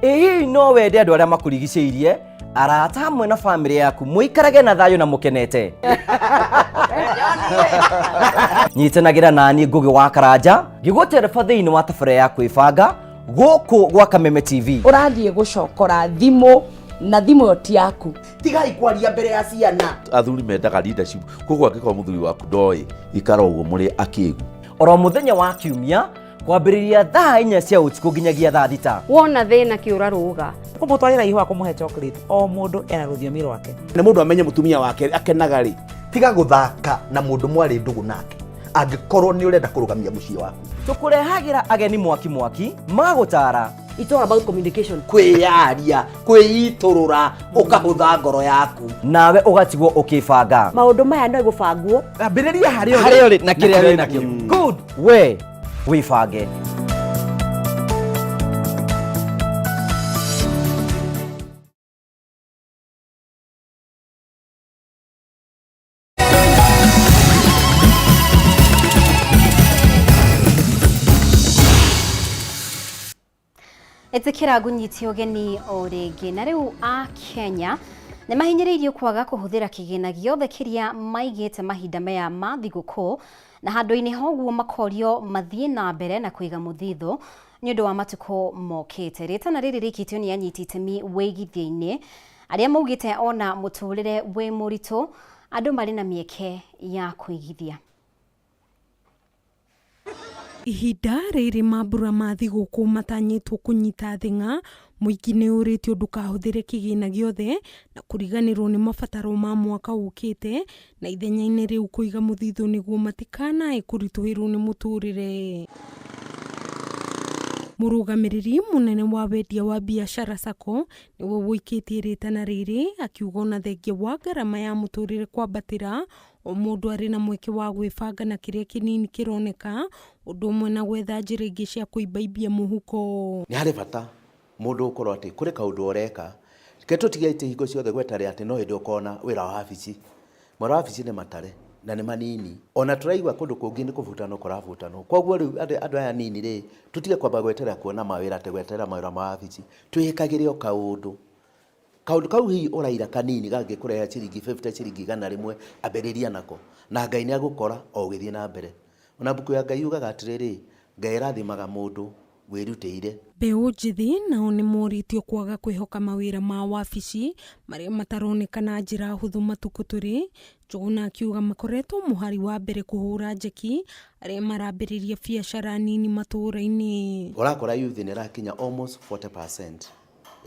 Ĩĩ no wende andũ arĩa makũrigicĩirie arata hamwe na family yaku mũikarage na thayũ na mũkenete. Nyitanagĩra nani Ngugi wa Karanja ngĩgũtereba thĩinĩ wa thabara ya kwĩbanga gũkũ gwa Kameme TV. Ũrathiĩ gũcokora thimũ na thimũ yo ti yaku. Tigai kwaria mbere ya ciana. Athuri mendaga leadership koguo angĩkorwo mũthuri waku ndoĩ ikara ũguo mũrĩ akĩĩgu. Oro mũthenya wa Kiumia kwambĩrĩria thaa 4 cia ũtukũ nginyagia thaa 6. Wona thĩna kĩũra rũga. Ũmũtwarĩra ihũa kũmũhe chocolate. O mũndũ ena rũthiomi rwake. Nĩ mũndũ amenye mũtumia wake akenaga rĩ. Tiga gũthaka na mũndũ mwarĩ ndũgũ nake. Angĩkorwo nĩ ũrenda kũrũgamia mũciĩ waku. Tũkũrehagĩra ageni mwaki magũtara. It's all about communication. Kwĩyaria, kwĩitũrũra, ũkahũtha ngoro yaku. Nawe ũgatigwo ũkĩbanga. Maũndũ maya no gũbangwo. Ambĩrĩria harĩa ũrĩ na kĩrĩa wĩ nakĩo. Good. We wifange. Etikira gunyiti ogeni o rĩngĩ na rĩu a Kenya nĩ mahinyĩrĩirio kwaga kũhũthĩra kĩgĩna gĩothe kĩrĩa maigĩte mahinda maya ma thigũkũ na handũ-inĩ hoguo makorio mathiĩ na mbere na kũiga mũthithũ nĩ ũndũ wa matukũ mokĩte. Rĩtana rĩrĩ rĩkĩtio nĩ anyiti itemi wĩigithia-inĩ arĩa maugĩte ona mũtũrĩre wĩ mũritũ andũ marĩ na mĩeke ya kũigithia. Ihinda rĩrĩ mambura ma thigũkũ matanyĩtwo kũnyita thing'a, mũingĩ nĩ ũrĩtio ndũkahũthĩre kĩgĩna gĩothe na kũriganĩrwo nĩ mabataro ma mwaka ũkĩte, na ithenya-inĩ rĩu kũiga mũthithũ nĩguo matikanae kũritũhĩrwo nĩ mũtũrĩre. Mũrũgamĩrĩri mũnene wa wendia wa biashara sacco nĩwe wũikĩtie rĩtana rĩrĩ, akiuga ona thengia wa ngarama ya mũtũrĩre kwambatĩra, o mũndũ arĩ na mweke wa gwĩbanga na kĩrĩa kĩnini kĩroneka, ũndũ ũmwe na gwetha njĩra ingĩ cia kũimbaimbia mũhuko. Nĩ harĩ bata mũndũ ũkorwo atĩ kũrĩ kaũndũ ũreka, reke tũtige itĩ hingo ciothe gwetare atĩ no hĩndĩ ũkona wĩra wa wabici. Wĩra wa wabici nĩ matare na nĩ manini. Ona tũraigua kũndũ kũngĩ nĩ kũbutanwo kũrabutanwo. Koguo rĩu andũ aya nini rĩ, tũtige kwamba gweterera kuona mawĩra atĩ gweterera mawĩra ma wabici. Twĩkagĩre o kaũndũ. Kaũndũ kau hihi ũraira kanini gangĩkũrehe ciringi 50 ciringi 100 rĩmwe, ambĩrĩria nako. Na Ngai nĩ agũkora o ũgĩthiĩ na mbere. Ona mbuku ya Ngai yugaga atĩrĩrĩ, Ngai arathimaga mũndũ wĩrutĩire. Mbeũ njĩthĩ nao nĩ moritio kwaga kwĩhoka mawĩra ma wabici marĩa mataroneka na njĩra hũthũ matukũ tũrĩ. Njũgũna akiuga makoretwo mũhari wa mbere kũhũra njeki arĩa marambĩrĩria biacara nini matũũra-inĩ. Ũrakora youth nĩ rakinya almost 40%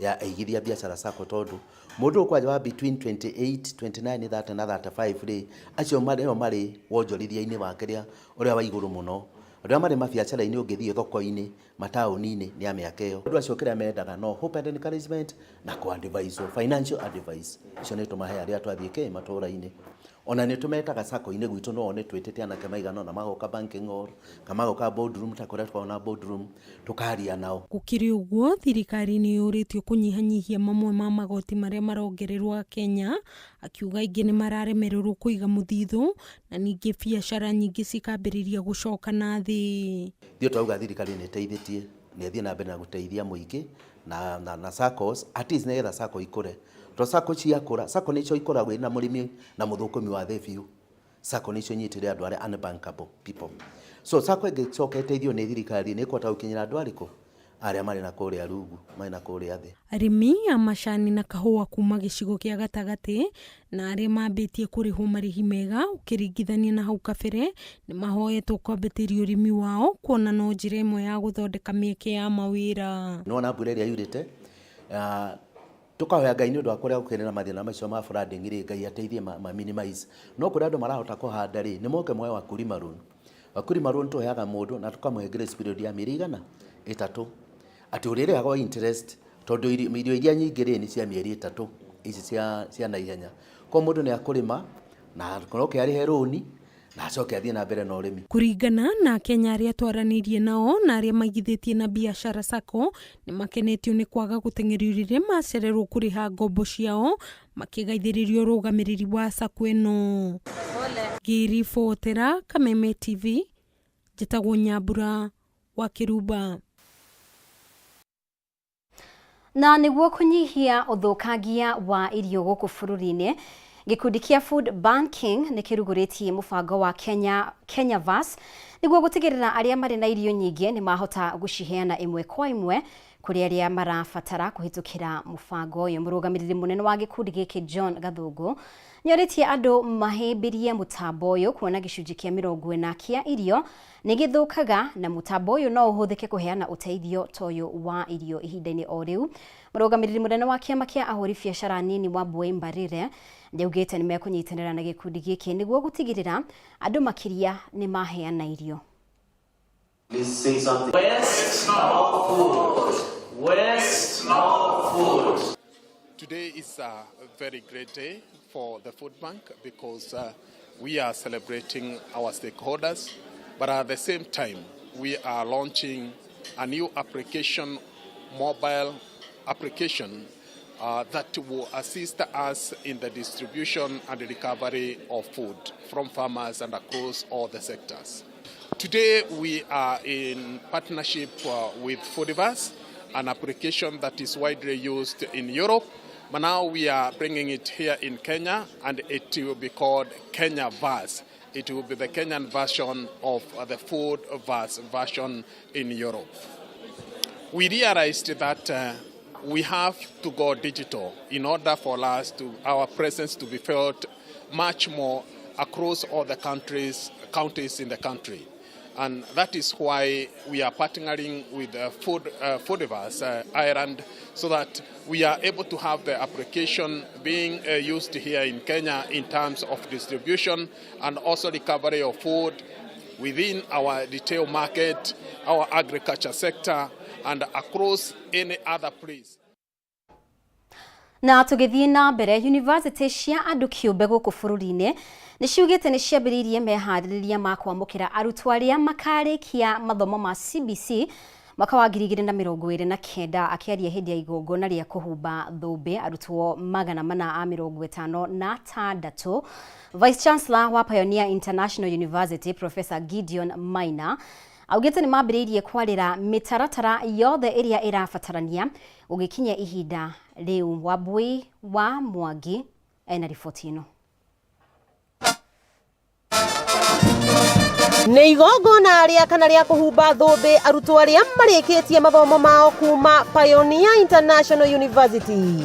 ya aigithia biacara sacco, tondũ mũndũ ũkwaja wa between 28, 29, 30 na 35 rĩ, acio marĩ wonjorithia-inĩ wa kĩrĩa ũrĩa wa igũrũ mũno. Rĩrĩa marĩ mabiacara-inĩ ũngĩthiĩ thoko-inĩ mataũni-inĩ nĩ a mĩaka ĩyo. Andũ acio kĩrĩa mendaga no hope and encouragement na kũ-advise, financial advice. Icio nĩ tũmahe arĩa twathiĩ matũũra-inĩ. Ona nĩ tũmetaga sacco-inĩ gwitũ no one twĩtĩte anake maigana na magoka banking hall, kana magoka boardroom, ta kũrĩa twaona boardroom, tũkaria nao. Gũkĩrĩ ũguo, thirikari nĩ yũrĩtio kũnyihanyihia mamwe ma magoti marĩa marongererwo Kenya, akiuga aingĩ nĩ mararemererwo kũiga mũthithũ, na ningĩ biacara nyingĩ cikambĩrĩria gũcoka na thĩ. Thiĩ twauga thirikari nĩ ĩteithĩtie, nĩ ĩthiĩ na mbere na gũteithia mũingĩ na saccos, at least nĩgetha sacco ikũre. To sacco ciakũra, sacco nĩcio ikoragwo na mũrĩmi na mũthũkũmi wa thĩ biũ. Sacco nĩcio nyitĩrĩra andũ arĩa unbankable people. So sacco ĩngĩcoka ĩteithio nĩ thirikari nĩ ĩkũhota gũkinyĩra andũ arĩkũ? Arĩa marĩ na kũrĩa rungu, marĩ na kũrĩa thĩ. Arĩmi a macani na kahũa kuma gĩcigo kĩa gatagatĩ na arĩa mambĩtie kũrĩhwo marĩhi mega ũkĩringithania na hau kabere, nĩ mahoyetwo kwambĩtĩria ũrĩmi wao, kuona no njĩra ĩmwe ya gũthondeka mĩeke ya mawĩra. Nona mbura ĩrĩa yurĩte, tukahoya Ngai nĩ ũndũ wa kũrĩa gũkĩrĩ na mathĩna macio ma flooding rĩ, Ngai ateithie ma minimize. No kũrĩa andũ marahota kũhanda rĩ, nĩ moke moe wakulima loan. Wakulima loan tũheaga mũndũ na tũkamũhe grace period ya mĩeri 3. Atĩ ũrĩrĩhaga interest, tondũ irio iria nyingĩ rĩ nĩ cia mĩeri 3, ici cia naihenya. Kwa mũndũ nĩ akũrĩma na akoke arĩhe loan na acoke athiĩ na mbere na ũrĩmi. Kũringana na Kenya arĩa twaranĩirie nao na arĩa maigithĩtie na biashara sacco, nĩ makenetio nĩ kwaga gũteng'erio rĩrĩa macererwo kũrĩha ngombo ciao, makĩgaithĩrĩrio rũgamĩrĩri wa sacco ĩno. Ngĩribotera Kameme TV, njĩtagwo Nyambura wa Kĩruba. Na nĩguo kũnyihia ũthũkangia wa irio gũkũ bũrũri-inĩ, gĩkundi kĩa Food Banking nĩ kĩrugũrĩtie mũbango wa Kenya Vas nĩguo gũtigĩrĩra arĩa marĩ na irio nyingĩ nĩ mahota gũciheana ĩmwe kwa ĩmwe kũrĩ arĩa marabatara kũhĩtũkĩra mũbango ũyũ. Mũrũgamĩrĩri mũnene wa gĩkundi gĩkĩ John Gathũngũ nĩorĩtie andũ mahĩmbĩrie mũtambo ũyũ, kuona gĩcunjĩ kĩa 40 kĩa irio nĩ gĩthũkaga na mũtambo ũyũ no ũhũthĩke kũheana ũteithio ta ũyũ wa irio ihinda-inĩ o rĩu. Mũrũgamĩrĩri mũnene wa kĩama kĩa ahũri biacara nini wa Mbwe Mbarire nĩaugĩte nĩ mekũnyitanĩra na gĩkundi gĩkĩ nĩguo gũtigĩrĩra andũ makĩria nĩ maheana irio. Waste no food. Waste no food. Today is a very great day for the food bank because we are celebrating our stakeholders, but at the same time we are launching a new application, mobile application that will assist us in the distribution and recovery of food from farmers and across all the sectors. Today we are in partnership with Foodivas, an application that is widely used in Europe, but now we are bringing it here in Kenya, and it will be called Kenya Vas. It will be the Kenyan version of the Food Vas version in Europe. We realized that we have to go digital in order for us our presence to be felt much more across all the counties in the country. And that is why we are partnering with Foodivers Ireland, so that we are able to have the application being used here in Kenya in terms of distribution and also recovery of food within our retail market, our agriculture sector, and across any other place. Na tugithii na mbere university cia andu kiumbe guku bururi-ini ni ciugite ni ciambiririe mehaririria ma kwamukira arutwo aria makarikia mathomo ma CBC mwaka wa 2029 akiaria hindi ya igongona ria kuhumba thumbi arutwo 456. Vice Chancellor wa Pioneer International University Professor Gideon Maina augite ni mambiririe kwarira mitaratara yothe iria irabatarania ugikinya ihinda riu. Wambui wa Mwangi ena riboti ino. Nĩ igongona rĩa kana rĩa kũhumba thũmbĩ arutwo arĩa marĩkĩtie mathomo mao kuma Pioneer International University.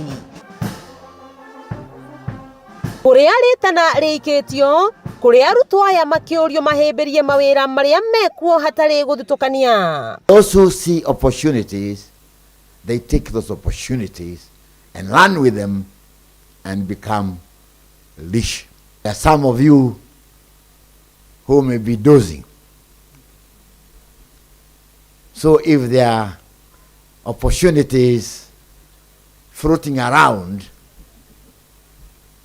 Kũrĩa rĩtana rĩikĩtio, kũrĩa arutwo aya makĩũrio mahĩmbĩrie mawĩra marĩa mekuo hatarĩ gũthutũkania. Those who see opportunities, they take those opportunities and run with them and become rich. There are some of you who may be dozing. So if there are opportunities floating around,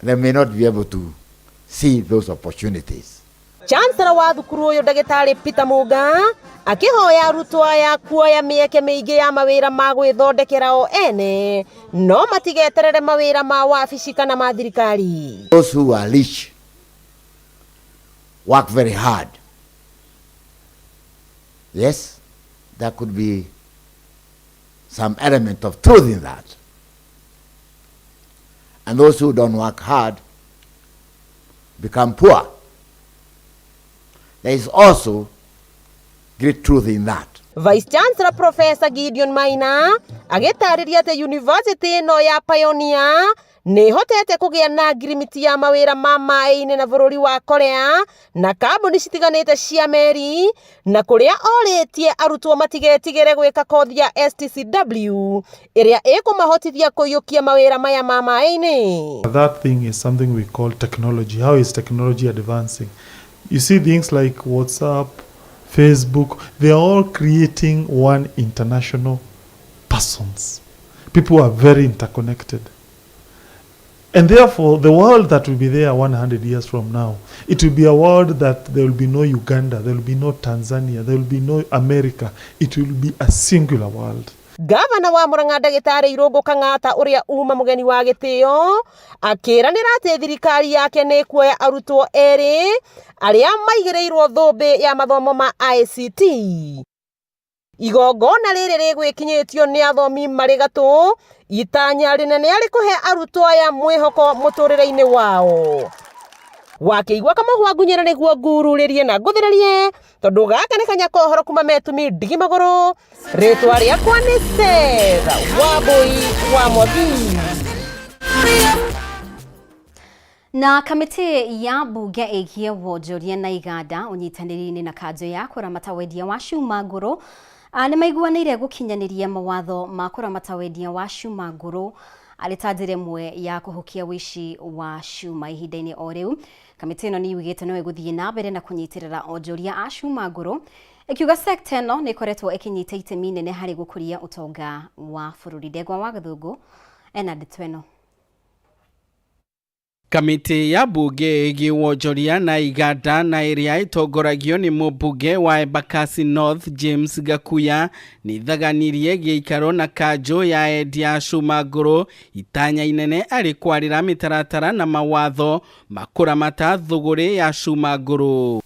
they may not be able to see those opportunities. Chancellor wa thukuru uyu Ndagĩtarĩ Peter Muga akihoya arutwo aya kuoya mĩeke mĩingĩ ya mawĩra ma gwĩthondekera o ene, no matigeterere mawĩra ma wabici kana ma thirikari. Those who are rich work very hard. Yes, there could be some element of truth in that. And those who don't work hard become poor. There is also great truth in that. Vice Chancellor Professor Gideon Maina agĩtarĩria atĩ university ĩno ya Pioneer nĩ hotete kũgĩa na ngirimiti ya mawĩra ma maĩ-inĩ na bũrũri wa Korea na kambuni citiganĩte cia meri, na kũrĩa orĩtie arutwo matigetigĩre gwĩka kothi ya STCW ĩrĩa ĩkũmahotithia kũiyũkia mawĩra maya ma maĩ-inĩ. That thing is something we call technology. How is technology advancing? You see things like WhatsApp, Facebook, they are all creating one international persons. People are very interconnected. And therefore, the world that will be there 100 years from now, it will be a world that there will be no Uganda, there will be no Tanzania, there will be no America. It will be a singular world. Gavana wa Murang'a Ndagĩtarĩ Irũngũ Kang'ata ũrĩa uma mũgeni wa gĩtĩo akĩranĩra atĩ thirikari yake nĩ kuoya arutwo erĩ arĩa maigĩrĩirwo thũmbĩ ya mathomo ma ICT. Igongona rĩrĩ rĩgwĩkinyĩtio nĩ athomi marĩ gatũ, itanya rĩnene arĩ kũhe arutwo aya mwĩhoko mũtũrĩre-inĩ wao. Wakĩigua Kamahũa Ngunyĩra nĩguo ngururĩrie na ngũthĩrĩrie tondũ gaka nĩ kanya kohoro kuma Metumi Ndigi Magũrũ. Rĩtwa rĩakwa nĩ Sarah Wambui wa Mwathi. Na kamĩtĩ ya mbunge ĩgiĩ wonjoria na iganda ũnyitanĩri-inĩ na kanjũ ya kũramata wendia wa cuma ngũrũ nĩ maiguanĩire gũkinyanĩria mawatho ma kũramata wendia wa cuma ngũrũ arĩ ta njĩra ĩmwe ya kũhukia ũici wa cuma ihinda-inĩ o rĩu. Kamĩtĩ ĩno nĩ yugĩte no ĩgũthiĩ na mbere na kũnyitĩrĩra onjoria a cuma ngũrũ, ĩkiuga sekta ĩno nĩ ĩkoretwo ĩkĩnyita itemi inene harĩ gũkũria ũtonga wa bũrũri. Ndegwa wa Gathũngũ ena ndeto ĩno. Kamĩtĩ ya mbunge ĩgiĩ wonjoria na iganda na ĩrĩa ĩtongoragio nĩ mũmbunge wa Embakasi North James Gakuya nĩ ithaganirie gĩikaro na kanjũ ya endia a cuma ngũrũ itanya inene arĩ kwarĩra mĩtaratara na mawatho ma kũramata thũgũrĩ ya cuma ngũrũ.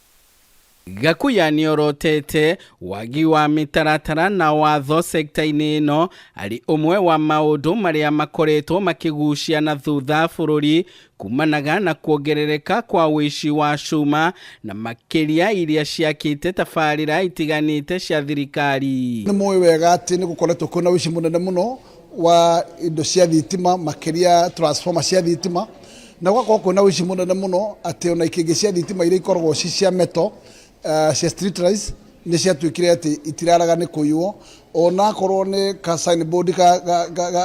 Gakuya nĩ orotete wagi wa mĩtaratara na watho sekta-inĩ ĩno arĩ ũmwe wa maũndũ marĩa makoretwo makĩgucia na thutha bũrũri kumanaga na kuongerereka kwa ũici wa cuma na makĩria iria ciakĩte tabarĩra itiganĩte cia thirikari. Nĩ mũĩ wega atĩ nĩ gũkoretwo kwĩna ũici mũnene mũno wa indo cia thitima, makĩria transformer cia thitima, na gũgakorwo kwĩna ũici mũnene mũno atĩ ona ikĩngĩ cia thitima iria ikoragwo ci cia metal cia street lights nĩ ciatuĩkire atĩ itiraraga nĩ kũiywo, ona korwo nĩ ka signboard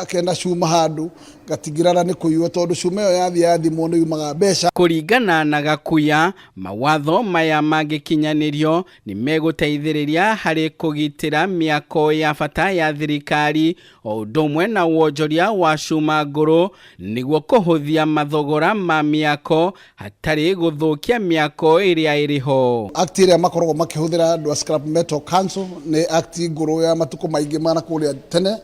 kena cuma handũ gatigirara nĩ kũiywo tondũ cuma ĩyo yathimwo nĩ yumaga mbeca. Kũringana na Gakuya, mawatho maya mangĩkinyanĩrio nĩ megũteithĩrĩria harĩ kũgitĩra mĩako ya bata ya thirikari o ũndũ ũmwe na wonjoria wa cuma ngũrũ nĩguo kũhũthia mathogora ma mĩako hatarĩ gũthũkia mĩako ĩrĩa ĩrĩho. Act ĩrĩa makoragwo makĩhũthĩra andũ a Scrap Metal Council nĩ act ngũrũ ya matukũ maingĩ mana kũrĩa tene,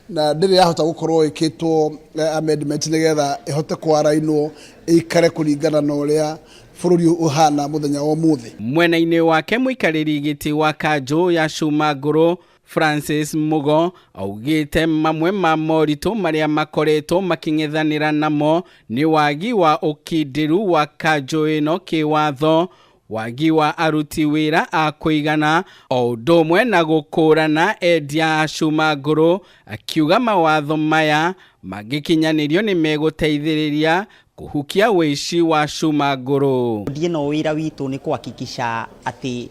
na ndĩrĩ yahota gũkorwo ĩkĩtwo amendment nĩgetha ĩhote kwarainwo ĩikare kũringana na ũrĩa bũrũri ũhana mũthenya wa ũmũthĩ. Mwena-inĩ wake mũikarĩri gĩtĩ wa kanjũ ya cuma ngũrũ Francis Mugo augĩte mamwe ma moritũ marĩa makoretwo makĩng'ethanĩra namo nĩ wagi wa ũkindĩru wa kanjũ ĩno kĩwatho, wagi wa aruti wĩra a kũigana o ũndũ ũmwe na gũkũrana endia a cuma ngũrũ, akiuga mawatho maya mangĩkinyanĩrio nĩ megũteithĩrĩria kuhukia wĩici wa cuma ngũrũ. Ndieno wĩra witũ nĩ kuhakikisha atĩ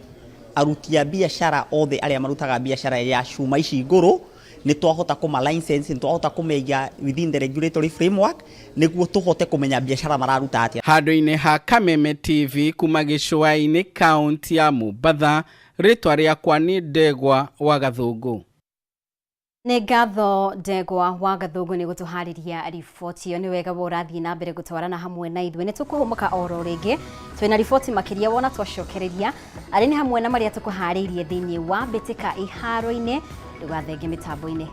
aruti a biashara othe arĩa marutaga biashara ya cuma ici ngũrũ nĩ twahota kũma license, nĩ twahota kũmeiga within the regulatory framework nĩguo tũhote kũmenya biashara mararuta atĩa. Handũ-inĩ ha Kameme TV kuma gĩcũa-inĩ kaunti ya Mombatha, rĩtwa rĩakwa nĩ Ndegwa wa Gathũngũ. Nĩ ngatho Ndegwa wa Gathũngũ nĩ gũtũharĩria riboti ĩyo. Nĩ wega ũrathiĩ na mbere gũtwarana hamwe na ithuĩ. Nĩ tũkũhũmũka oro rĩngĩ twĩna riboti makĩria wona twacokereria arĩ nĩ hamwe na marĩa tũkũharĩirie thĩinĩ wa mbĩtĩka iharo-inĩ. Ndũgathenge mĩtambo-inĩ.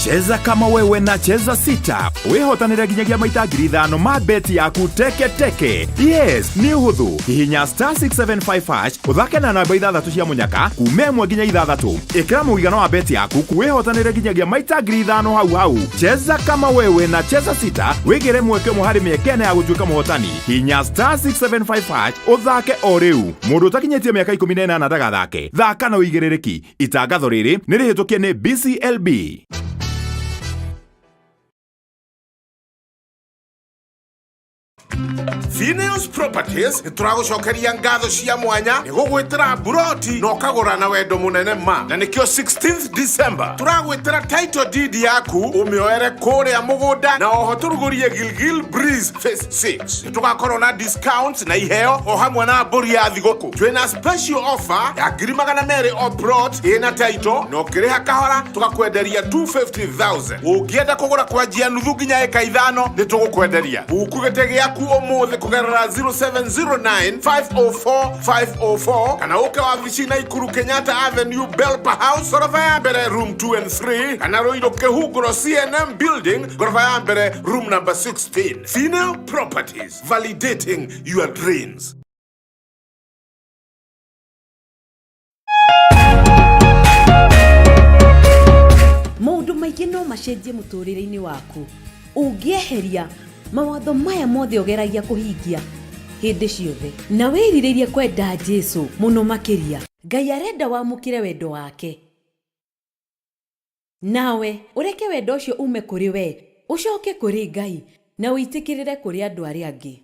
Cheza kama wewe na cheza sita. Wehotanĩre nginyagia maita 5,000 ma beti yaku teke teke. Yes, ni hũthũ. Hihinya *675# uthake na namba 6 cia munyaka kuuma 1 nginya 6. Ĩkĩra mũigana wa beti yaku kuwehotanĩre nginyagia maita 5,000 hau. Cheza kama wewe na cheza sita. Wĩgĩre mweke mũhari mĩekene ya gũtuĩka mũhotani. Hihinya *675# uthake o rĩu. Mũndũ ũtakinyĩtie mĩaka 18 ndagathake. Thaka na ũigĩrĩrĩki. Itangatho rĩrĩ nĩ rĩhĩtũkie nĩ BCLB. Phineas Properties turagucokeria ngatho cia mwanya ni gugwitira buroti no kagura na wendo munene ma na nikio 16th December turagwitira title deed yaku umioere kuria mugunda na oho turugurie Gilgil Breeze Phase 6 tugakorwo na discounts na iheo o hamwe na mburi ya thigũkũ. Twina special offer ya 200,000 o plot ina title no kiriha kahora tugakwenderia 250,000. Ungienda kugura kwanjia nuthu nginya eka 5 ni tugukwenderia. Buku gite giaku umuthi kugerera 0709 504 504 kana uke wabici na Ikuru Kenyatta Avenue Belpa House gorofa ya mbere room 2 and 3 kana Roiro Kehuguro CNM building gorofa ya mbere room number 16. Female Properties, validating your dreams. Maũndũ maingĩ no macenjie mũtũrĩre-inĩ waku ũngĩeheria mawatho maya mothe ũgeragia kũhingia hĩndĩ ciothe na wĩrirĩrie kwenda Jesũ mũno makĩria. Ngai arenda wamũkĩre wendo wake, nawe ũreke wendo ũcio ume kũrĩ we ũcoke kũrĩ Ngai na ũitĩkĩrĩre kũrĩ andũ arĩa angĩ.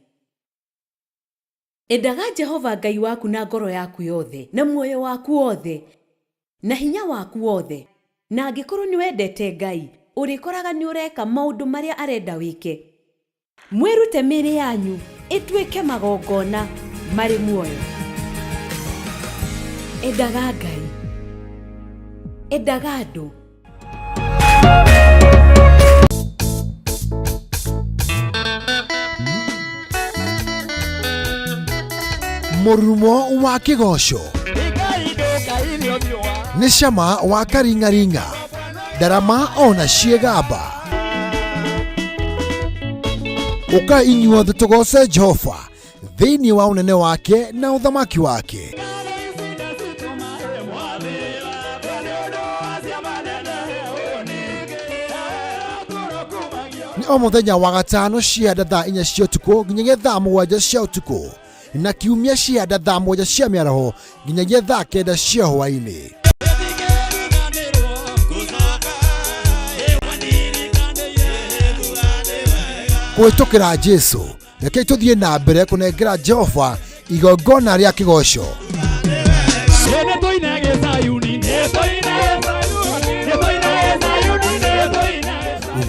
Endaga Jehova Ngai waku na ngoro yaku yothe na muoyo waku wothe na hinya waku wothe, na angĩkorwo nĩ wendete Ngai ũrĩkoraga nĩ ũreka maũndũ marĩa arenda wĩke. Mwĩrute mĩĩrĩ yanyu ĩtuĩke magongona marĩ muoyo. Endaga Ngai, endaga andũ. Mũrumo wa kĩgoco nĩ cama wa karingaringa, ndarama ona ciĩgamba. Uka inyuothe tugoce Jehova thĩinĩ wa ũnene wake na ũthamaki wake. Nĩ o mũthenya wa gatano cia thaa 4 cia ũtukũ nginyagia thaa 7 cia ũtukũ na kiumia cianda thaa 1 cia mĩaraho nginyagia thaa 9 cia hwaĩ-inĩ. Kũhĩtũkĩra Jesu, rekei tũthiĩ na mbere kũnengera Jehova igongona rĩa kĩgoco.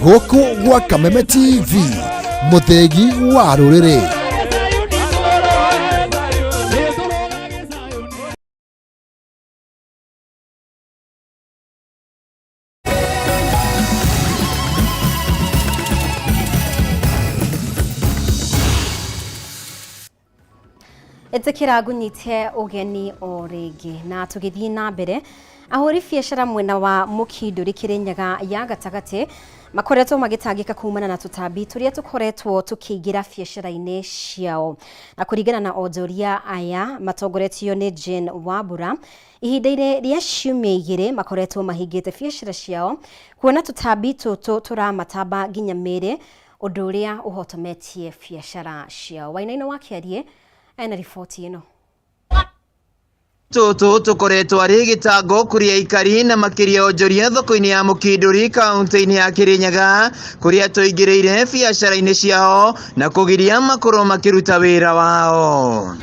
Gũkũ gwa Kameme TV, mũthegi wa rũrĩrĩ. Etekera gunyite ogeni o rĩngĩ na tũgĩthiĩ na mbere ahũri biacara mwena wa Mũkindũri Kĩrĩnyaga ya gatagatĩ makoretwo magĩtangĩka kumana na tũtambi tũrĩa tũkoretwo tũkĩingĩra biacara-inĩ ciao, na kũringana na onjoria aya matongoretio nĩ Jane Wambura, ihinda-inĩ rĩa ciumia 2 makoretwo mahingĩte biacara ciao kuona tũtambi tũtũ tũramatamba nginya mĩĩrĩ, ũndũ ũrĩa ũhotometie biacara ciao. Wainainĩ wa Kĩarie ena riboti ĩno. Tũtũ tũkoretwo arĩ gĩtango kũrĩ aikari na makĩria onjoria thoko-inĩ ya Mũkindũri kaunti-inĩ ya Kĩrĩnyaga, kũrĩa tũingĩrĩire biacara-inĩ ciao na kũgiria makorwo makĩruta wĩra wao.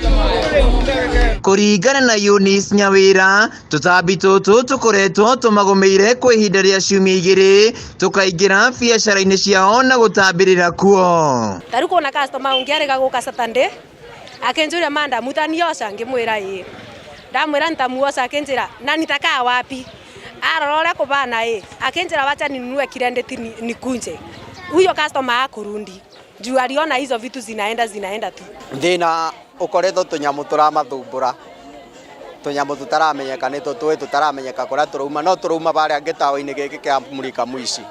Kũringana na Eunice Nyawĩra, tũtambi tũtũ tũkoretwo tũmagũmĩire kwa ihinda rĩa ciumia 2 tũkaingĩra biacara-inĩ ciao na gũtambĩrĩra kuo. Tarĩu kuona customer ũngĩarega gũka Saturday akenjũria manda mutanioca ngĩmwĩra ĩ ndamwĩra nitamuoca akenjĩra na nitakaa wapi arora ũrĩa kũbana akenjĩra wacha ninunue kirendeti nikunje huyo customer akurundi juu aliona hizo vitu zinaenda tu. Thina ukoretwo tunyamu turamathumbura, tunyamu tutaramenyeka nĩ tũtũĩ tutaramenyeka kũrĩa tũrauma, no tũrauma barĩa gĩtawa-inĩ gĩkĩ kĩa Mũrika Mũici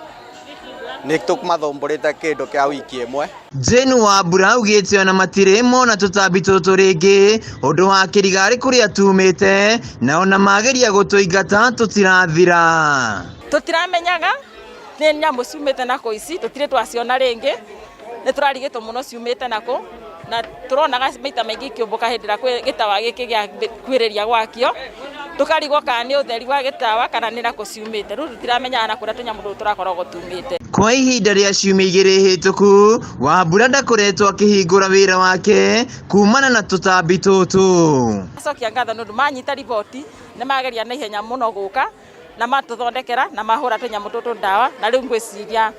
nĩ tũkũmathumbũrĩte kĩndũ kĩa wiki ĩmwe. Jane Wambura augĩte ona matirĩ mona tũtambi tũtũ rĩngĩ ũndũ wa kĩrigarĩ kũrĩa tumĩte, na ona mageria gũtũingata tũtirathira. Tũtiramenyaga nĩ nyamũ ciumĩte nako ici, tũtirĩ twaciona rĩngĩ, nĩ tũrarigĩtwo mũno ciumĩte nako, na tũronaga maita maingĩ ikĩũmbũka hĩndĩ ĩrĩa gĩtawa gĩkĩ gĩa kwĩrĩria gwakio, tũkarigwo kana nĩ ũtheri wa gĩtawa kana nĩ nako ciumĩte. Rĩu tũtiramenyaga na kũrĩa tũnyamũ tũtũ tũrakoragwo tumĩte. Kwa ihinda rĩa ciumia 2 hĩtũku, Wambura ndakoretwo akĩhingũra wĩra wake kumana na tũtambi tũtũ. Acokia ngatho nĩ ũndũ manyita riboti nĩ mageria na ihenya mũno gũka na matũthondekera na mahũra tũnyamũ tũtũ ndawa, na rĩu ngwĩciria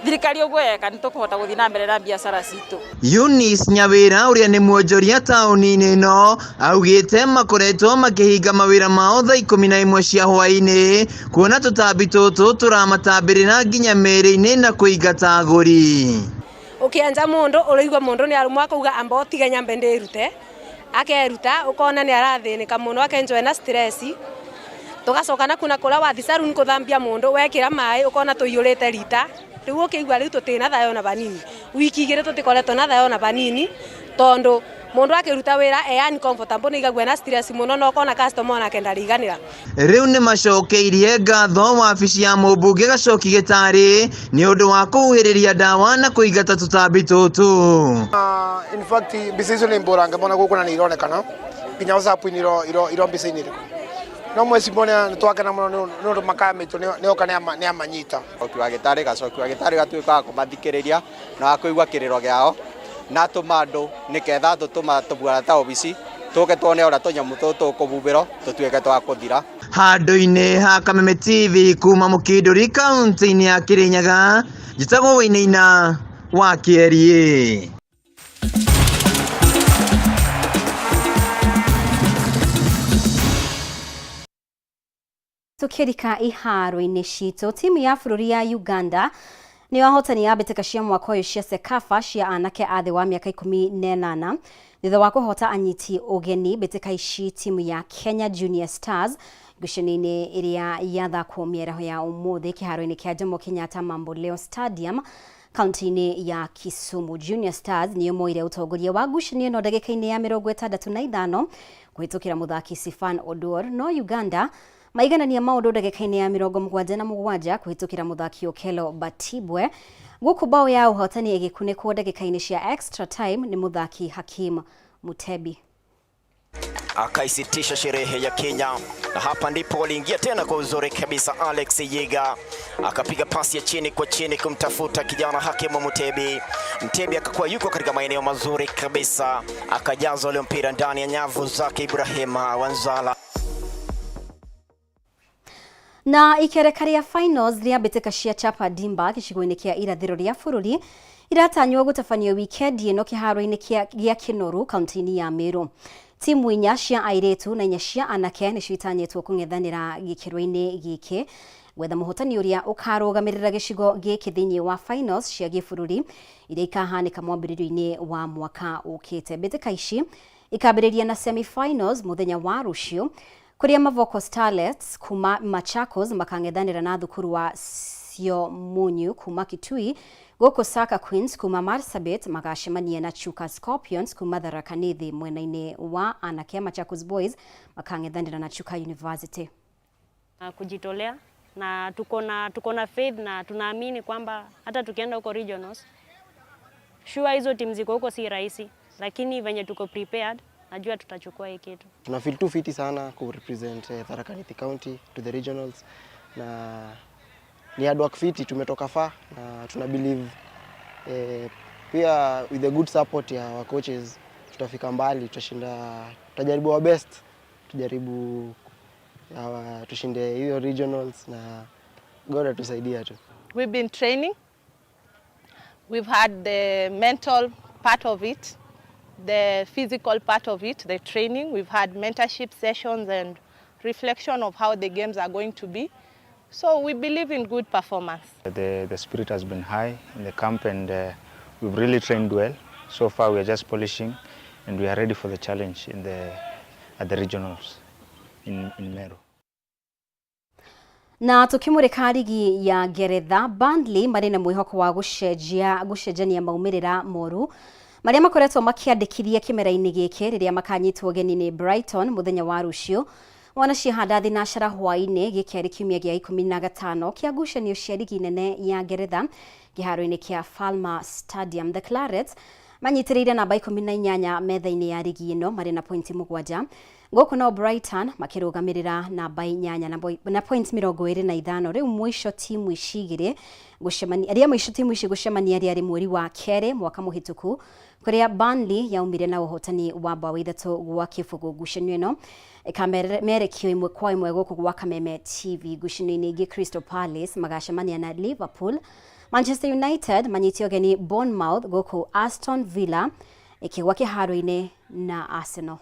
thirikari ũguo yeka nĩ tũkũhota gũthiĩ na mbere na biacara citũ. Eunice Nyawĩra ũrĩa nĩ mwonjoria taũni-inĩ ĩno augĩte makoretwo makĩhinga mawĩra mao thaa 11 cia hwaĩ-inĩ kuona tũtambi tũtũ tũramatambĩrĩra nginya mĩĩrĩ-inĩ na kũingata agũri. Ũkĩanja mũndũ ũrĩigua mũndũ nĩ arumwa akauga amba ũtige nyambe ndĩrute, akeruta ũkona nĩ arathĩnĩka mũno akenjwo na stress, tũgacoka na kuna kũrĩa wathi saloon kũthambia mũndũ wekĩra maĩ ũkona tũiyũrĩte rita. Rĩu ũkĩigua rĩu tũtĩna thayo na banini wiki 2 tũtikoretwo na thayo na banini tondũ mũndũ akĩruta wĩra yani comfortable nĩ igagua na stress mũno no kona customer ona kenda riganĩra. Rĩu nĩ macokeirie ngatho wabici ya mũmbunge Gacoki Gĩtarĩ nĩ ũndũ wa kũhuhĩrĩria ndawa na kũingata tũtambi tũtũ. In fact mbica nĩ mbũrange mbona gũkũ na nĩ ironekana nginya WhatsApp-inĩ iro mbica-inĩ rĩkũ no mweci mbona nĩ twakena mũno nĩ ũndũ makamitwo nĩ oka nĩ amanyita. Gacoki wa Gĩtarĩ gatuĩka wa kũmathikĩrĩria na wa kũigua kĩrĩro gĩao na tũma andũ nĩketha tũtũma tũbuara ta obici tũke tuone ũrĩa tũnyamũ tũtũ kũbubĩrwo tũtuĩke twa kũthira. Handũ-inĩ ha Kameme TV kuma Mũkindũri kaunti-inĩ ya Kĩrĩnyaga, njĩtagwo Wainaina wa Kĩarie. Tukirika iharo-inĩ citũ, timu ya bũrũri ya Uganda nĩ wahotani ya mbĩtĩka cia mwaka ũyũ cia Sekafa cia anake a thĩ wa mĩaka 18 thutha wa kũhota anyiti ũgeni mbĩtĩka ici timu ya Kenya Junior Stars ngucanio-inĩ ĩrĩa yathakwo mĩaraho ya ũmũthĩ kĩharo-inĩ kĩa Jomo Kenyatta Mamboleo Stadium kaunti-inĩ ya Kisumu. Junior Stars nĩyo moire ũtongoria wa ngucanio ĩno ndagĩka-inĩ ya 65 kũhĩtũkĩra mũthaki Sifan Oduor, no Uganda maiganania maũndũ ndagĩka-inĩ ya 77 kũhĩtũkĩra mũthaki Okello Batibwe, gũkũ bao ya ũhotani ĩgĩkunĩkwo ndagĩka-inĩ cia extra time nĩ mũthaki Hakim Mutebi. Akaisitisha sherehe ya Kenya, na hapa ndipo waliingia tena kwa uzuri kabisa. Alex Yiga akapiga pasi ya chini kwa chini kumtafuta kijana Hakimu Mutebi. Mutebi akakuwa yuko katika maeneo mazuri kabisa, akajaza ule mpira ndani ya nyavu zake Ibrahima Wanzala. Na ikerekania finals ria bitika cia chapa dimba gicigo-ini kia irathiro ria bururi iratanywo gutafanio weekend ino kiharo-ini gia Kinoru kaunti-ini ya Meru. Timu inya cia airetu na inya cia anake ni citanyetwo kung'ethanira gikiro-ini giki wetha muhotani uria ukarugamirira gicigo giki thiini wa finals cia gibururi iria ikahanika mwambiririo-ini wa mwaka ukite. Bitika ici ikambiriria na semi-finals muthenya wa rucio kuria Mavoko Starlets kuma Machakos makang'ethanira na thukuru wa Siomunyu kuma Kitui, Goko Saka Queens kuma Marsabit magacemania na Chuka Scorpions kuma Tharaka Nithi. Mwena-ini wa anake Machakos Boys makang'ethanira na Chuka University. Kujitolea na tuko na faith na tunaamini kwamba hata tukienda huko regionals, sure hizo timu ziko huko si rahisi, lakini venye tuko prepared najua tutachukua hii kitu. Tuna feel too fiti sana ku represent Tharaka Nithi County to the regionals, na ni hard work fiti, tumetoka far na tuna believe pia with the good support ya our coaches tutafika mbali, tutashinda, tutajaribu our best, tujaribu tushinde hiyo regionals na God atusaidia tu. We've been training. We've had the mental part of it, the physical part of it, the training. We've had mentorship sessions and reflection of how the games are going to be. So we believe in good performance. The spirit has been high in the camp, and we've really trained well. So far we are just polishing, and we are ready for the challenge at the regionals in Meru. Na tukimurika ligi ya Ngeretha, Burnley mari na mwihoko wa gucenjania maumirira moru maria makoretwo makiandikithia kimera-ini giki riria makanyitwo geni ni Brighton muthenya wa rucio. Wanacihanda thinashara hwaini gikiari kiumia gia 15 kia ngucanio cia ligi nene ya Ngeretha giharo-ini kia Falmer Stadium. The Clarets manyitiriire namba 18 metha-ini ya ligi ino mari na pointi 7. Goko no Brighton makirugamirira namba 8 na points 25. Riu mwisho timu icigire gucemania aria mwisho timu ici gucemania riari mweri wa kere mwaka muhituku kuria Burnley yaumire na uhotani wa bao 3 gwa kibugu. Ngucanio ino ikamerekio imwe kwa imwe goko gwa Kameme TV. Ngucanio-ini ingi Crystal Palace magacemania na Liverpool. Manchester United manyitio geni Bournemouth, goko Aston Villa ikigwa kiharo-ini na Arsenal.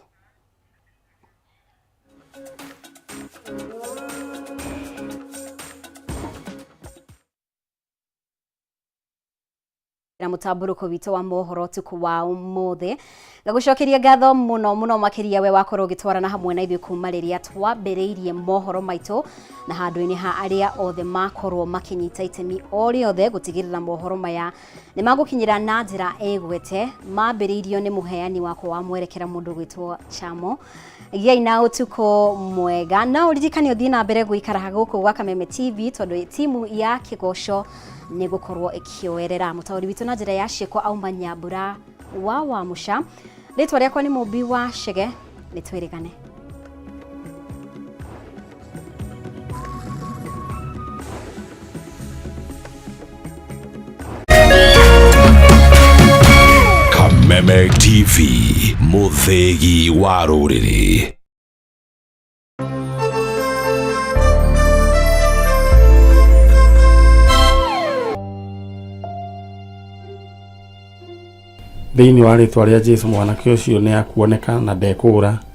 Na Mutamburuko wa Mohoro tuku wa umuthi gagucokeria ngatho muno makiria we wakorwo gitwarana hamwe na ithuĩ kuma riria twambĩrĩirie mohoro maitũ na handũ-inĩ ha aria othe makorwo makinyita itemi o riothe gutigirira mohoro maya nĩ magũkinyĩra na njĩra ĩgwete. Mambĩrĩirio nĩ mũheani wako wa mwerekera mũndũ gwĩtwo Chamo. Giai na utuko mwega na uririkani uthii na mbere guikara gũkũ gwa Kameme TV tondu timu ya Kigoco nĩ gukorwo ikioerera mutauri witu na njĩra ya ciĩko auma Nyambura wa Musha. Rĩtwa rĩakwa nĩ Mũmbi wa Chege, nĩ twĩrĩgane. Kameme TV, mũthĩgi wa rũrĩrĩ. Thĩinĩ wa rĩtwa rĩa Jesũ mwanake ũcio nĩ akuoneka na ndekũra